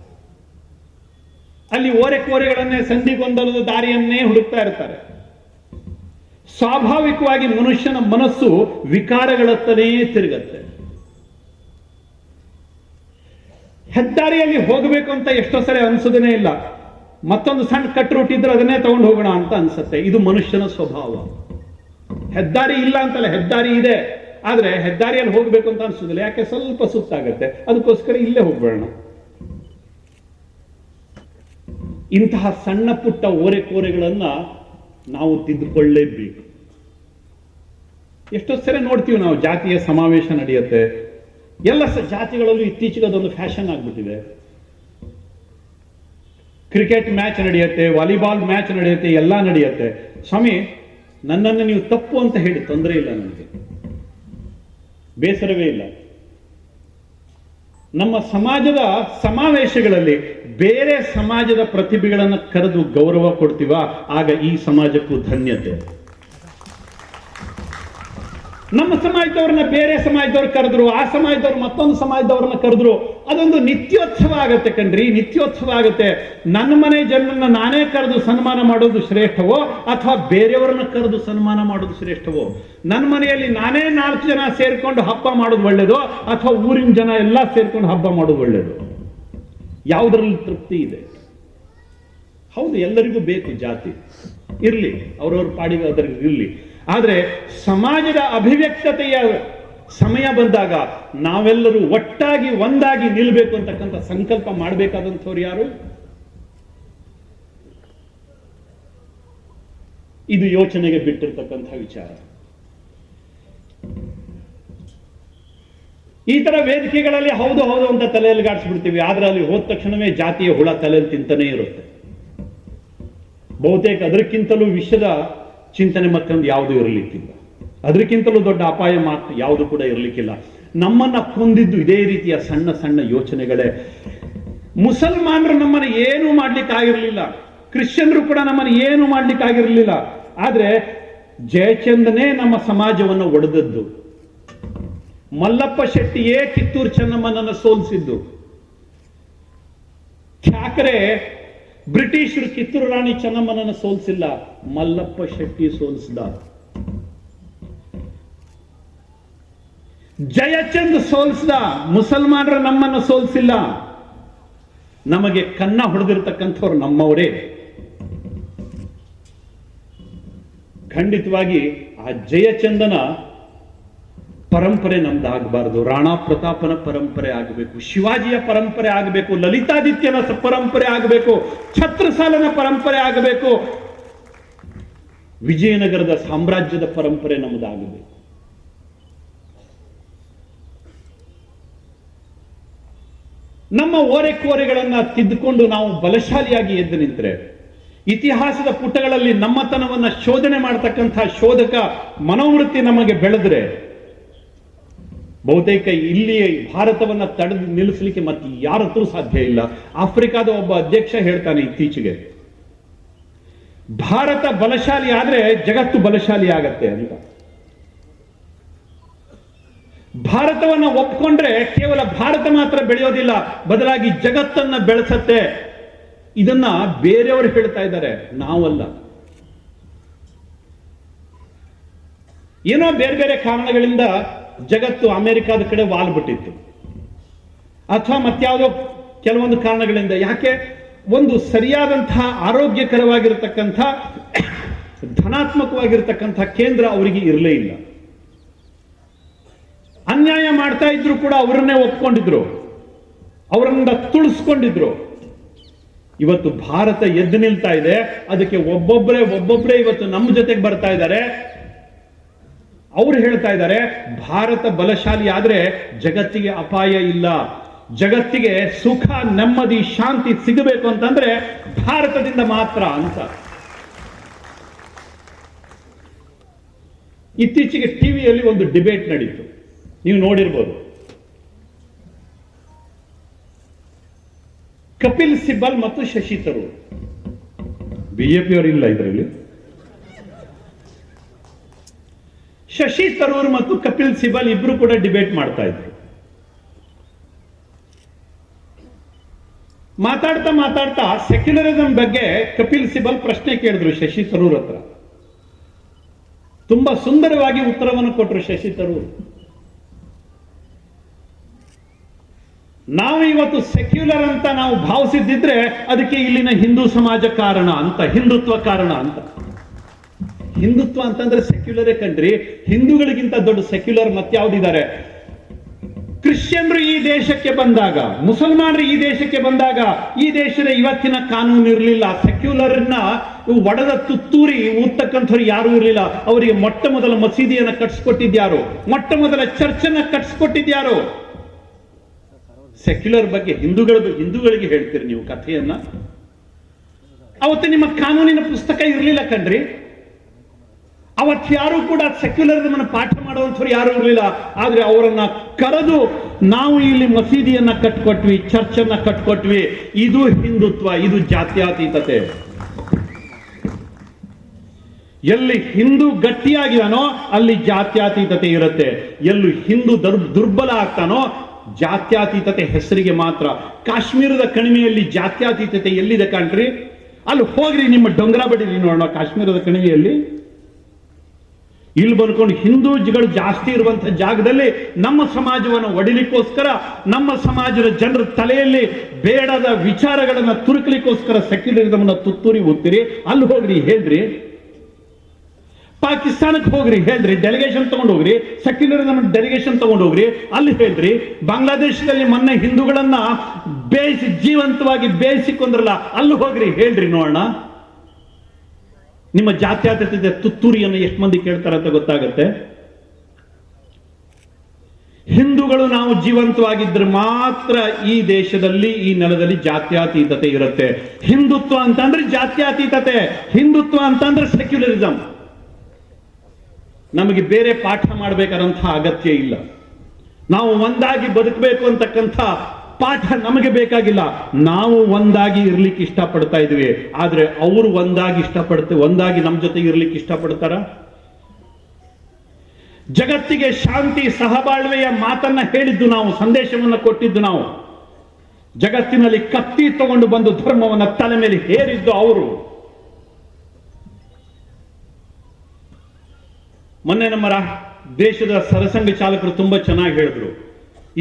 Speaker 1: ಅಲ್ಲಿ ಓರೆಕೋರೆಗಳನ್ನೇ, ಸಂಧಿಗೊಂದಲದ ದಾರಿಯನ್ನೇ ಹುಡುಕ್ತಾ ಇರ್ತಾರೆ. ಸ್ವಾಭಾವಿಕವಾಗಿ ಮನುಷ್ಯನ ಮನಸ್ಸು ವಿಕಾರಗಳತ್ತನೇ ತಿರುಗತ್ತೆ. ಹೆದ್ದಾರಿಯಲ್ಲಿ ಹೋಗಬೇಕು ಅಂತ ಎಷ್ಟೋ ಸರಿ ಅನ್ಸೋದೇನೇ ಇಲ್ಲ. ಮತ್ತೊಂದು ಸಣ್ಣ ಕಟ್ರೂಟ್ ಇದ್ರೆ ಅದನ್ನೇ ತಗೊಂಡು ಹೋಗೋಣ ಅಂತ ಅನ್ಸುತ್ತೆ. ಇದು ಮನುಷ್ಯನ ಸ್ವಭಾವ. ಹೆದ್ದಾರಿ ಇಲ್ಲ ಅಂತಲ್ಲ, ಹೆದ್ದಾರಿ ಇದೆ, ಆದ್ರೆ ಹೆದ್ದಾರಿಯಲ್ಲಿ ಹೋಗ್ಬೇಕು ಅಂತ ಅನ್ಸೋದಿಲ್ಲ. ಯಾಕೆ? ಸ್ವಲ್ಪ ಸುತ್ತಾಗತ್ತೆ, ಅದಕ್ಕೋಸ್ಕರ ಇಲ್ಲೇ ಹೋಗ್ಬೇಡ. ಇಂತಹ ಸಣ್ಣ ಪುಟ್ಟ ಓರೆಕೋರೆಗಳನ್ನ ನಾವು ತಿದ್ದುಕೊಳ್ಳೇಬೇಕು. ಎಷ್ಟೋ ಸರಿ ನೋಡ್ತೀವಿ ನಾವು, ಜಾತಿಯ ಸಮಾವೇಶ ನಡೆಯುತ್ತೆ. ಎಲ್ಲ ಜಾತಿಗಳಲ್ಲೂ ಇತ್ತೀಚೆಗೆ ಅದೊಂದು ಫ್ಯಾಷನ್ ಆಗ್ಬಿಟ್ಟಿದೆ. ಕ್ರಿಕೆಟ್ ಮ್ಯಾಚ್ ನಡೆಯುತ್ತೆ, ವಾಲಿಬಾಲ್ ಮ್ಯಾಚ್ ನಡೆಯುತ್ತೆ, ಎಲ್ಲ ನಡೆಯುತ್ತೆ. ಸ್ವಾಮಿ, ನನ್ನನ್ನು ನೀವು ತಪ್ಪು ಅಂತ ಹೇಳಿ ತೊಂದರೆ ಇಲ್ಲ, ನನಗೆ ಬೇಸರವೇ ಇಲ್ಲ. ನಮ್ಮ ಸಮಾಜದ ಸಮಾವೇಶಗಳಲ್ಲಿ ಬೇರೆ ಸಮಾಜದ ಪ್ರತಿಭೆಗಳನ್ನು ಕರೆದು ಗೌರವ ಕೊಡ್ತೀವ, ಆಗ ಈ ಸಮಾಜಕ್ಕೂ ಧನ್ಯತೆ. ನಮ್ಮ ಸಮಾಜದವ್ರನ್ನ ಬೇರೆ ಸಮಾಜದವ್ರು ಕರೆದ್ರು, ಆ ಸಮಾಜದವ್ರು ಮತ್ತೊಂದು ಸಮಾಜದವ್ರನ್ನ ಕರೆದ್ರು, ಅದೊಂದು ನಿತ್ಯೋತ್ಸವ ಆಗತ್ತೆ ಕಣ್ರಿ, ನಿತ್ಯೋತ್ಸವ ಆಗತ್ತೆ. ನನ್ನ ಮನೆ ಜನರನ್ನ ನಾನೇ ಕರೆದು ಸನ್ಮಾನ ಮಾಡೋದು ಶ್ರೇಷ್ಠವೋ ಅಥವಾ ಬೇರೆಯವರನ್ನ ಕರೆದು ಸನ್ಮಾನ ಮಾಡೋದು ಶ್ರೇಷ್ಠವೋ? ನನ್ನ ಮನೆಯಲ್ಲಿ ನಾನೇ 4 ಜನ ಸೇರ್ಕೊಂಡು ಹಬ್ಬ ಮಾಡೋದು ಒಳ್ಳೇದೋ ಅಥವಾ ಊರಿನ ಜನ ಎಲ್ಲ ಸೇರ್ಕೊಂಡು ಹಬ್ಬ ಮಾಡೋದು ಒಳ್ಳೇದು? ಯಾವುದರಲ್ಲಿ ತೃಪ್ತಿ ಇದೆ? ಹೌದು, ಎಲ್ಲರಿಗೂ ಬೇಕು ಜಾತಿ, ಇರ್ಲಿ, ಅವ್ರವ್ರ ಪಾಡಿಗೆ ಅದರಲ್ಲಿ ಇರ್ಲಿ. ಆದರೆ ಸಮಾಜದ ಅಭಿವ್ಯಕ್ತತೆಯ ಸಮಯ ಬಂದಾಗ ನಾವೆಲ್ಲರೂ ಒಟ್ಟಾಗಿ ಒಂದಾಗಿ ನಿಲ್ಲಬೇಕು ಅಂತಕ್ಕಂಥ ಸಂಕಲ್ಪ ಮಾಡಬೇಕಾದಂಥವ್ರು ಯಾರು? ಇದು ಯೋಚನೆಗೆ ಬಿಟ್ಟಿರ್ತಕ್ಕಂಥ ವಿಚಾರ. ಈ ತರ ವೇದಿಕೆಗಳಲ್ಲಿ ಹೌದು ಹೌದು ಅಂತ ತಲೆಯಲ್ಲಿ ಗಾಡಿಸ್ಬಿಡ್ತೀವಿ, ಆದ್ರೆ ಅಲ್ಲಿ ಹೋದ ತಕ್ಷಣವೇ ಜಾತಿಯ ಹುಳ ತಲೆಯಲ್ಲಿ ತಿಂತಾನೆ ಇರುತ್ತೆ. ಬಹುತೇಕ ಅದಕ್ಕಿಂತಲೂ ವಿಷದ ಚಿಂತನೆ ಮತ್ತೊಂದು ಯಾವುದು ಇರಲಿಕ್ಕಿಲ್ಲ, ಅದಕ್ಕಿಂತಲೂ ದೊಡ್ಡ ಅಪಾಯ ಮಾತ್ರ ಯಾವುದು ಕೂಡ ಇರಲಿಕ್ಕಿಲ್ಲ. ನಮ್ಮನ್ನ ಕೊಂದಿದ್ದು ಇದೇ ರೀತಿಯ ಸಣ್ಣ ಸಣ್ಣ ಯೋಚನೆಗಳೇ. ಮುಸಲ್ಮಾನರು ನಮ್ಮನ್ನು ಏನೂ ಮಾಡ್ಲಿಕ್ಕಾಗಿರ್ಲಿಲ್ಲ, ಕ್ರಿಶ್ಚಿಯನ್ರು ಕೂಡ ನಮ್ಮನ್ನು ಏನು ಮಾಡ್ಲಿಕ್ಕಾಗಿರ್ಲಿಲ್ಲ. ಆದ್ರೆ ಜಯಚಂದನೇ ನಮ್ಮ ಸಮಾಜವನ್ನು ಒಡೆದದ್ದು. ಮಲ್ಲಪ್ಪ ಶೆಟ್ಟಿಯೇ ಕಿತ್ತೂರು ಚೆನ್ನಮ್ಮನನ್ನು ಸೋಲಿಸಿದ್ದು. ಠಾಕರೆ ಬ್ರಿಟಿಷರು ಕಿತ್ತೂರು ರಾಣಿ ಚೆನ್ನಮ್ಮನನ್ನು ಸೋಲಿಸಿಲ್ಲ, ಮಲ್ಲಪ್ಪ ಶೆಟ್ಟಿ ಸೋಲಿಸಿದ. ಜಯಚಂದ್ ಸೋಲಿಸಿದ, ಮುಸಲ್ಮಾನರು ನಮ್ಮನ್ನು ಸೋಲಿಸಿಲ್ಲ. ನಮಗೆ ಕನ್ನ ಹೊಡೆದಿರ್ತಕ್ಕಂಥವ್ರು ನಮ್ಮವರೇ. ಖಂಡಿತವಾಗಿ ಆ ಜಯಚಂದನ ಪರಂಪರೆ ನಮ್ದಾಗಬಾರದು. ರಾಣಾ ಪ್ರತಾಪನ ಪರಂಪರೆ ಆಗಬೇಕು, ಶಿವಾಜಿಯ ಪರಂಪರೆ ಆಗಬೇಕು, ಲಲಿತಾದಿತ್ಯನ ಪರಂಪರೆ ಆಗಬೇಕು, ಛತ್ರಸಾಲನ ಪರಂಪರೆ ಆಗಬೇಕು, ವಿಜಯನಗರದ ಸಾಮ್ರಾಜ್ಯದ ಪರಂಪರೆ ನಮ್ಮದಾಗಬೇಕು. ನಮ್ಮ ಓರೆಕೋರೆಗಳನ್ನ ತಿದ್ದುಕೊಂಡು ನಾವು ಬಲಶಾಲಿಯಾಗಿ ಎದ್ದು ನಿಂತರೆ, ಇತಿಹಾಸದ ಪುಟಗಳಲ್ಲಿ ನಮ್ಮತನವನ್ನ ಶೋಧನೆ ಮಾಡತಕ್ಕಂಥ ಶೋಧಕ ಮನೋವೃತ್ತಿ ನಮಗೆ ಬೆಳೆದ್ರೆ, ಬಹುತೇಕ ಇಲ್ಲಿ ಭಾರತವನ್ನ ತಡೆದು ನಿಲ್ಲಿಸಲಿಕ್ಕೆ ಮತ್ತೆ ಯಾರ ಹತ್ರ ಸಾಧ್ಯ ಇಲ್ಲ. ಆಫ್ರಿಕಾದ ಒಬ್ಬ ಅಧ್ಯಕ್ಷ ಹೇಳ್ತಾನೆ ಇತ್ತೀಚೆಗೆ, ಭಾರತ ಬಲಶಾಲಿ ಆದ್ರೆ ಜಗತ್ತು ಬಲಶಾಲಿ ಆಗತ್ತೆ ಅಂತ. ಭಾರತವನ್ನ ಒಪ್ಕೊಂಡ್ರೆ ಕೇವಲ ಭಾರತ ಮಾತ್ರ ಬೆಳೆಯೋದಿಲ್ಲ, ಬದಲಾಗಿ ಜಗತ್ತನ್ನ ಬೆಳೆಸತ್ತೆ. ಇದನ್ನ ಬೇರೆಯವರು ಹೇಳ್ತಾ ಇದ್ದಾರೆ, ನಾವಲ್ಲ. ಏನೋ ಬೇರೆ ಬೇರೆ ಕಾರಣಗಳಿಂದ ಜಗತ್ತು ಅಮೆರಿಕಾದ ಕಡೆ ವಾಲ್ಬಿಟ್ಟಿತ್ತು, ಅಥವಾ ಮತ್ಯಾವುದೋ ಕೆಲವೊಂದು ಕಾರಣಗಳಿಂದ. ಯಾಕೆ? ಒಂದು ಸರಿಯಾದಂತಹ ಆರೋಗ್ಯಕರವಾಗಿರತಕ್ಕಂಥ ಧನಾತ್ಮಕವಾಗಿರತಕ್ಕಂಥ ಕೇಂದ್ರ ಅವರಿಗೆ ಇರಲೇ ಇಲ್ಲ. ಅನ್ಯಾಯ ಮಾಡ್ತಾ ಇದ್ರು ಕೂಡ ಅವರನ್ನೇ ಒಪ್ಕೊಂಡಿದ್ರು, ಅವರನ್ನ ತುಳಿಸ್ಕೊಂಡಿದ್ರು. ಇವತ್ತು ಭಾರತ ಎದ್ದು ನಿಲ್ತಾ ಇದೆ, ಅದಕ್ಕೆ ಒಬ್ಬೊಬ್ಬರೇ ಇವತ್ತು ನಮ್ಮ ಜೊತೆಗೆ ಬರ್ತಾ ಇದ್ದಾರೆ. ಅವರು ಹೇಳ್ತಾ ಇದ್ದಾರೆ, ಭಾರತ ಬಲಶಾಲಿ ಆದ್ರೆ ಜಗತ್ತಿಗೆ ಅಪಾಯ ಇಲ್ಲ, ಜಗತ್ತಿಗೆ ಸುಖ ನೆಮ್ಮದಿ ಶಾಂತಿ ಸಿಗಬೇಕು ಅಂತಂದ್ರೆ ಭಾರತದಿಂದ ಮಾತ್ರ ಅಂತ. ಇತ್ತೀಚೆಗೆ ಟಿವಿಯಲ್ಲಿ ಒಂದು ಡಿಬೇಟ್ ನಡೀತು, ನೀವು ನೋಡಿರ್ಬೋದು. ಕಪಿಲ್ ಸಿಬಲ್ ಮತ್ತು ಶಶಿ ತರೂರ್, ಬಿಜೆಪಿಯವರು ಇಲ್ಲ ಇದರಲ್ಲಿ. ಶಶಿ ತರೂರ್ ಮತ್ತು ಕಪಿಲ್ ಸಿಬಲ್ ಇಬ್ರು ಕೂಡ ಡಿಬೇಟ್ ಮಾಡ್ತಾ ಇದ್ರು. ಮಾತಾಡ್ತಾ ಮಾತಾಡ್ತಾ ಸೆಕ್ಯುಲರಿಸಂ ಬಗ್ಗೆ ಕಪಿಲ್ ಸಿಬಲ್ ಪ್ರಶ್ನೆ ಕೇಳಿದ್ರು ಶಶಿ ತರೂರ್ ಹತ್ರ. ತುಂಬಾ ಸುಂದರವಾಗಿ ಉತ್ತರವನ್ನು ಕೊಟ್ಟರು ಶಶಿ ತರೂರ್. ನಾವು ಇವತ್ತು ಸೆಕ್ಯುಲರ್ ಅಂತ ನಾವು ಭಾವಿಸಿದ್ದಿದ್ರೆ ಅದಕ್ಕೆ ಇಲ್ಲಿನ ಹಿಂದೂ ಸಮಾಜ ಕಾರಣ ಅಂತ, ಹಿಂದುತ್ವ ಕಾರಣ ಅಂತ. ಹಿಂದುತ್ವ ಅಂತಂದ್ರೆ ಸೆಕ್ಯುಲರೇ ಕಂಡ್ರಿ. ಹಿಂದೂಗಳಿಗಿಂತ ದೊಡ್ಡ ಸೆಕ್ಯುಲರ್ ಮತ್ಯಾವುದಿದ್ದಾರೆ? ಕ್ರಿಶ್ಚಿಯನ್ರು ಈ ದೇಶಕ್ಕೆ ಬಂದಾಗ, ಮುಸಲ್ಮಾನರು ಈ ದೇಶಕ್ಕೆ ಬಂದಾಗ ಈ ದೇಶದ ಇವತ್ತಿನ ಕಾನೂನು ಇರಲಿಲ್ಲ. ಸೆಕ್ಯುಲರ್ನ ಒಡೆದ ತುತ್ತೂರಿ ಊದ್ತಕ್ಕಂಥವ್ರು ಯಾರು ಇರಲಿಲ್ಲ. ಅವರಿಗೆ ಮೊಟ್ಟ ಮೊದಲ ಮಸೀದಿಯನ್ನು ಕಟ್ಸ್ಕೊಟ್ಟಿದ್ಯಾರು? ಮೊಟ್ಟ ಮೊದಲ ಚರ್ಚನ್ನ ಕಟ್ಸ್ಕೊಟ್ಟಿದ್ಯಾರು? ಸೆಕ್ಯುಲರ್ ಬಗ್ಗೆ ಹಿಂದೂಗಳಿಗೆ ಹೇಳ್ತೀರಿ ನೀವು ಕಥೆಯನ್ನ? ಅವತ್ತು ನಿಮ್ಮ ಕಾನೂನಿನ ಪುಸ್ತಕ ಇರಲಿಲ್ಲ ಕಣ್ರಿ. ಅವತ್ತು ಯಾರು ಕೂಡ ಸೆಕ್ಯುಲರಿಸಮ್ ಪಾಠ ಮಾಡುವಂಥವ್ರು ಯಾರು ಇರಲಿಲ್ಲ. ಆದ್ರೆ ಅವರನ್ನ ಕರೆದು ನಾವು ಇಲ್ಲಿ ಮಸೀದಿಯನ್ನ ಕಟ್ಕೊಟ್ವಿ, ಚರ್ಚನ್ನ ಕಟ್ಕೊಟ್ವಿ, ಇದು ಹಿಂದುತ್ವ, ಇದು ಜಾತ್ಯತೀತತೆ. ಎಲ್ಲಿ ಹಿಂದೂ ಗಟ್ಟಿಯಾಗಿದಾನೋ ಅಲ್ಲಿ ಜಾತ್ಯತೀತತೆ ಇರುತ್ತೆ. ಎಲ್ಲಿ ಹಿಂದೂ ದುರ್ಬಲ ಆಗ್ತಾನೋ ಜಾತ್ಯತೀತತೆ ಹೆಸರಿಗೆ ಮಾತ್ರ. ಕಾಶ್ಮೀರದ ಕಣಿವೆಯಲ್ಲಿ ಜಾತ್ಯತೀತತೆ ಎಲ್ಲಿದೆ ಕಾಣ್ರಿ? ಅಲ್ಲಿ ಹೋಗ್ರಿ, ನಿಮ್ಮ ಡೊಂಗರ ಬಡಿರಿ ನೋಡೋಣ ಕಾಶ್ಮೀರದ ಕಣಿವೆಯಲ್ಲಿ. ಇಲ್ಲಿ ಬಂದ್ಕೊಂಡು ಹಿಂದೂಗಳು ಜಾಸ್ತಿ ಇರುವಂತಹ ಜಾಗದಲ್ಲಿ ನಮ್ಮ ಸಮಾಜವನ್ನು ಒಡಿಲಿಕ್ಕೋಸ್ಕರ, ನಮ್ಮ ಸಮಾಜದ ಜನರ ತಲೆಯಲ್ಲಿ ಬೇಡದ ವಿಚಾರಗಳನ್ನ ತುರುಕಲಿಕ್ಕೋಸ್ಕರ ಸೆಕ್ಯುಲರಿಸಮ್ ತುತ್ತೂರಿ ಓದ್ತೀರಿ. ಅಲ್ಲಿ ಹೋಗ್ರಿ ಹೇಳ್ರಿ, ಪಾಕಿಸ್ತಾನಕ್ಕೆ ಹೋಗ್ರಿ ಹೇಳ್ರಿ, ಡೆಲಿಗೇಷನ್ ತಗೊಂಡು ಹೋಗ್ರಿ, ಸೆಕ್ಯುಲರಿಸಮ್ ಡೆಲಿಗೇಷನ್ ತಗೊಂಡು ಹೋಗ್ರಿ, ಅಲ್ಲಿ ಹೇಳ್ರಿ. ಬಾಂಗ್ಲಾದೇಶದಲ್ಲಿ ಮೊನ್ನೆ ಹಿಂದೂಗಳನ್ನ ಜೀವಂತವಾಗಿ ಬೇಯಿಸಿಕೊಂಡ್ರಲ್ಲ, ಅಲ್ಲಿ ಹೋಗ್ರಿ ಹೇಳ್ರಿ ನೋಡೋಣ. ನಿಮ್ಮ ಜಾತ್ಯತೀತತೆ ತುತ್ತೂರಿಯನ್ನು ಎಷ್ಟು ಮಂದಿ ಕೇಳ್ತಾರೆ ಅಂತ ಗೊತ್ತಾಗುತ್ತೆ. ಹಿಂದೂಗಳು ನಾವು ಜೀವಂತವಾಗಿದ್ರೆ ಮಾತ್ರ ಈ ದೇಶದಲ್ಲಿ, ಈ ನೆಲದಲ್ಲಿ ಜಾತ್ಯತೀತತೆ ಇರುತ್ತೆ. ಹಿಂದುತ್ವ ಅಂತಂದ್ರೆ ಜಾತ್ಯತೀತತೆ, ಹಿಂದುತ್ವ ಅಂತಂದ್ರೆ ಸೆಕ್ಯುಲರಿಸಮ್. ನಮಗೆ ಬೇರೆ ಪಾಠ ಮಾಡಬೇಕಾದಂತಹ ಅಗತ್ಯ ಇಲ್ಲ. ನಾವು ಒಂದಾಗಿ ಬದುಕಬೇಕು ಅಂತಕ್ಕಂಥ ಪಾಠ ನಮಗೆ ಬೇಕಾಗಿಲ್ಲ. ನಾವು ಒಂದಾಗಿ ಇರ್ಲಿಕ್ಕೆ ಇಷ್ಟಪಡ್ತಾ ಇದ್ವಿ. ಆದ್ರೆ ಅವರು ಒಂದಾಗಿ ನಮ್ಮ ಜೊತೆಗೆ ಇರ್ಲಿಕ್ಕೆ ಇಷ್ಟಪಡ್ತಾರ? ಜಗತ್ತಿಗೆ ಶಾಂತಿ ಸಹಬಾಳ್ವೆಯ ಮಾತನ್ನ ಹೇಳಿದ್ದು ನಾವು, ಸಂದೇಶವನ್ನ ಕೊಟ್ಟಿದ್ದು ನಾವು. ಜಗತ್ತಿನಲ್ಲಿ ಕತ್ತಿ ತಗೊಂಡು ಬಂದು ಧರ್ಮವನ್ನ ತಲೆ ಮೇಲೆ ಹೇರಿದ್ದು ಅವರು. ಮೊನ್ನೆ ನಮ್ಮ ದೇಶದ ಸರಸಂಘ ಚಾಲಕರು ತುಂಬಾ ಚೆನ್ನಾಗಿ ಹೇಳಿದ್ರು.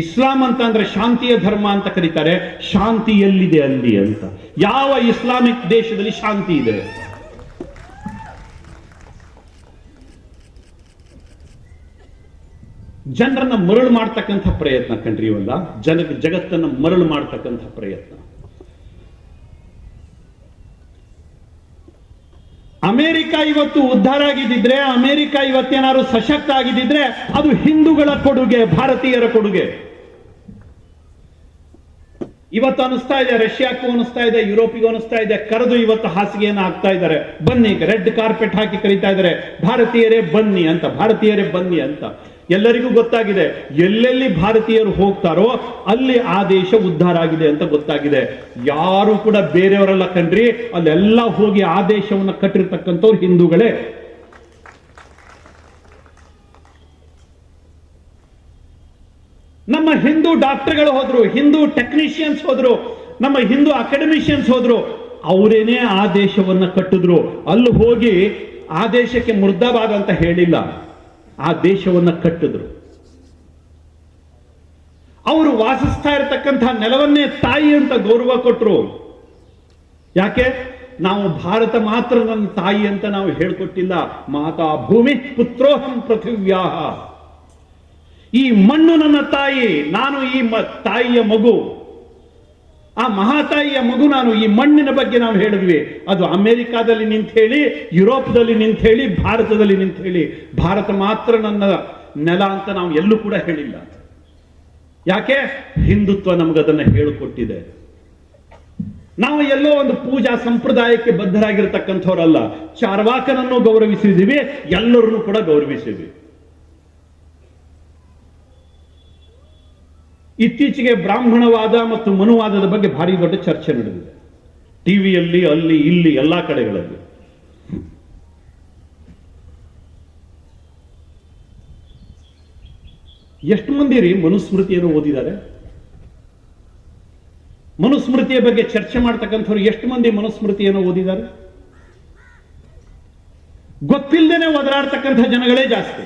Speaker 1: ಇಸ್ಲಾಂ ಅಂತ ಅಂದ್ರೆ ಶಾಂತಿಯ ಧರ್ಮ ಅಂತ ಕರೀತಾರೆ. ಶಾಂತಿ ಎಲ್ಲಿದೆ ಅಲ್ಲಿ ಅಂತ? ಯಾವ ಇಸ್ಲಾಮಿಕ್ ದೇಶದಲ್ಲಿ ಶಾಂತಿ ಇದೆ? ಜನರನ್ನ ಮರಳು ಮಾಡ್ತಕ್ಕಂಥ ಪ್ರಯತ್ನ ಕಣ್ರಿ ಇವಲ್ಲ, ಜಗತ್ತನ್ನ ಮರಳು ಮಾಡ್ತಕ್ಕಂಥ ಪ್ರಯತ್ನ. ಅಮೆರಿಕ ಇವತ್ತು ಉದ್ಧಾರ ಆಗಿದ್ದಿದ್ರೆ, ಅಮೆರಿಕ ಇವತ್ತೇನಾದ್ರು ಸಶಕ್ತ ಆಗಿದ್ದಿದ್ರೆ ಅದು ಹಿಂದೂಗಳ ಕೊಡುಗೆ, ಭಾರತೀಯರ ಕೊಡುಗೆ. ಇವತ್ತು ಅನಿಸ್ತಾ ಇದೆ, ರಷ್ಯಾಕ್ಕೂ ಅನಿಸ್ತಾ ಇದೆ, ಯುರೋಪಿಗೂ ಅನಿಸ್ತಾ ಇದೆ, ಕರೆದು ಇವತ್ತು ಹಾಸಿಗೆಯನ್ನು ಹಾಕ್ತಾ ಇದ್ದಾರೆ. ಬನ್ನಿ, ರೆಡ್ ಕಾರ್ಪೆಟ್ ಹಾಕಿ ಕರೀತಾ ಇದ್ದಾರೆ, ಭಾರತೀಯರೇ ಬನ್ನಿ ಅಂತ, ಭಾರತೀಯರೇ ಬನ್ನಿ ಅಂತ. ಎಲ್ಲರಿಗೂ ಗೊತ್ತಾಗಿದೆ, ಎಲ್ಲೆಲ್ಲಿ ಭಾರತೀಯರು ಹೋಗ್ತಾರೋ ಅಲ್ಲಿ ಆ ದೇಶ ಉದ್ಧಾರ ಆಗಿದೆ ಅಂತ ಗೊತ್ತಾಗಿದೆ. ಯಾರು ಕೂಡ ಬೇರೆಯವರೆಲ್ಲ ಕಣ್ರಿ, ಅಲ್ಲೆಲ್ಲ ಹೋಗಿ ಆ ದೇಶವನ್ನು ಕಟ್ಟಿರ್ತಕ್ಕಂಥವ್ರು ಹಿಂದೂಗಳೇ. ನಮ್ಮ ಹಿಂದೂ ಡಾಕ್ಟರ್ಗಳು ಹೋದ್ರು, ಹಿಂದೂ ಟೆಕ್ನಿಷಿಯನ್ಸ್ ಹೋದ್ರು, ನಮ್ಮ ಹಿಂದೂ ಅಕಾಡೆಮಿಷಿಯನ್ಸ್ ಹೋದ್ರು, ಅವರೇನೇ ಆ ದೇಶವನ್ನ ಕಟ್ಟಿದ್ರು. ಅಲ್ಲಿ ಹೋಗಿ ಆ ದೇಶಕ್ಕೆ ಮುರ್ದಾಬಾದ್ ಅಂತ ಹೇಳಿಲ್ಲ, ಆ ದೇಶವನ್ನ ಕಟ್ಟಿದ್ರು. ಅವರು ವಾಸಿಸ್ತಾ ಇರತಕ್ಕಂತಹ ನೆಲವನ್ನೇ ತಾಯಿ ಅಂತ ಗೌರವ ಕೊಟ್ಟರು. ಯಾಕೆ? ನಾವು ಭಾರತ ಮಾತ್ರ ನನ್ನ ತಾಯಿ ಅಂತ ನಾವು ಹೇಳ್ಕೊಟ್ಟಿಲ್ಲ. ಮಾತಾ ಭೂಮಿ ಪುತ್ರೋಹಂ ಪೃಥಿವ್ಯಾಹ. ಈ ಮಣ್ಣು ನನ್ನ ತಾಯಿ, ನಾನು ಈ ತಾಯಿಯ ಮಗು, ಆ ಮಹಾತಾಯಿಯ ಮಗು ನಾನು. ಈ ಮಣ್ಣಿನ ಬಗ್ಗೆ ನಾವು ಹೇಳಿದ್ವಿ. ಅದು ಅಮೆರಿಕಾದಲ್ಲಿ ನಿಂತ ಹೇಳಿ, ಯುರೋಪ್ದಲ್ಲಿ ನಿಂತ ಹೇಳಿ, ಭಾರತದಲ್ಲಿ ನಿಂತ ಹೇಳಿ, ಭಾರತ ಮಾತ್ರ ನನ್ನ ನೆಲ ಅಂತ ನಾವು ಎಲ್ಲೂ ಕೂಡ ಹೇಳಿಲ್ಲ. ಯಾಕೆ? ಹಿಂದುತ್ವ ನಮಗದನ್ನ ಹೇಳಿಕೊಟ್ಟಿದೆ. ನಾವು ಎಲ್ಲೋ ಒಂದು ಪೂಜಾ ಸಂಪ್ರದಾಯಕ್ಕೆ ಬದ್ಧರಾಗಿರ್ತಕ್ಕಂಥವ್ರಲ್ಲ. ಚಾರ್ವಾಕನನ್ನು ಗೌರವಿಸಿದ್ದೀವಿ, ಎಲ್ಲರನ್ನೂ ಕೂಡ ಗೌರವಿಸಿದ್ವಿ. ಇತ್ತೀಚೆಗೆ ಬ್ರಾಹ್ಮಣವಾದ ಮತ್ತು ಮನುವಾದದ ಬಗ್ಗೆ ಭಾರಿ ದೊಡ್ಡ ಚರ್ಚೆ ನಡೆದಿದೆ, ಟಿವಿಯಲ್ಲಿ, ಅಲ್ಲಿ ಇಲ್ಲಿ ಎಲ್ಲಾ ಕಡೆಗಳಲ್ಲಿ. ಎಷ್ಟು ಮಂದಿ ರೀ ಮನುಸ್ಮೃತಿಯನ್ನು ಓದಿದ್ದಾರೆ? ಮನುಸ್ಮೃತಿಯ ಬಗ್ಗೆ ಚರ್ಚೆ ಮಾಡ್ತಕ್ಕಂಥವ್ರು ಎಷ್ಟು ಮಂದಿ ಮನುಸ್ಮೃತಿಯನ್ನು ಓದಿದ್ದಾರೆ? ಗೊತ್ತಿಲ್ಲದೇನೆ ಒದರಾಡ್ತಕ್ಕಂಥ ಜನಗಳೇ ಜಾಸ್ತಿ.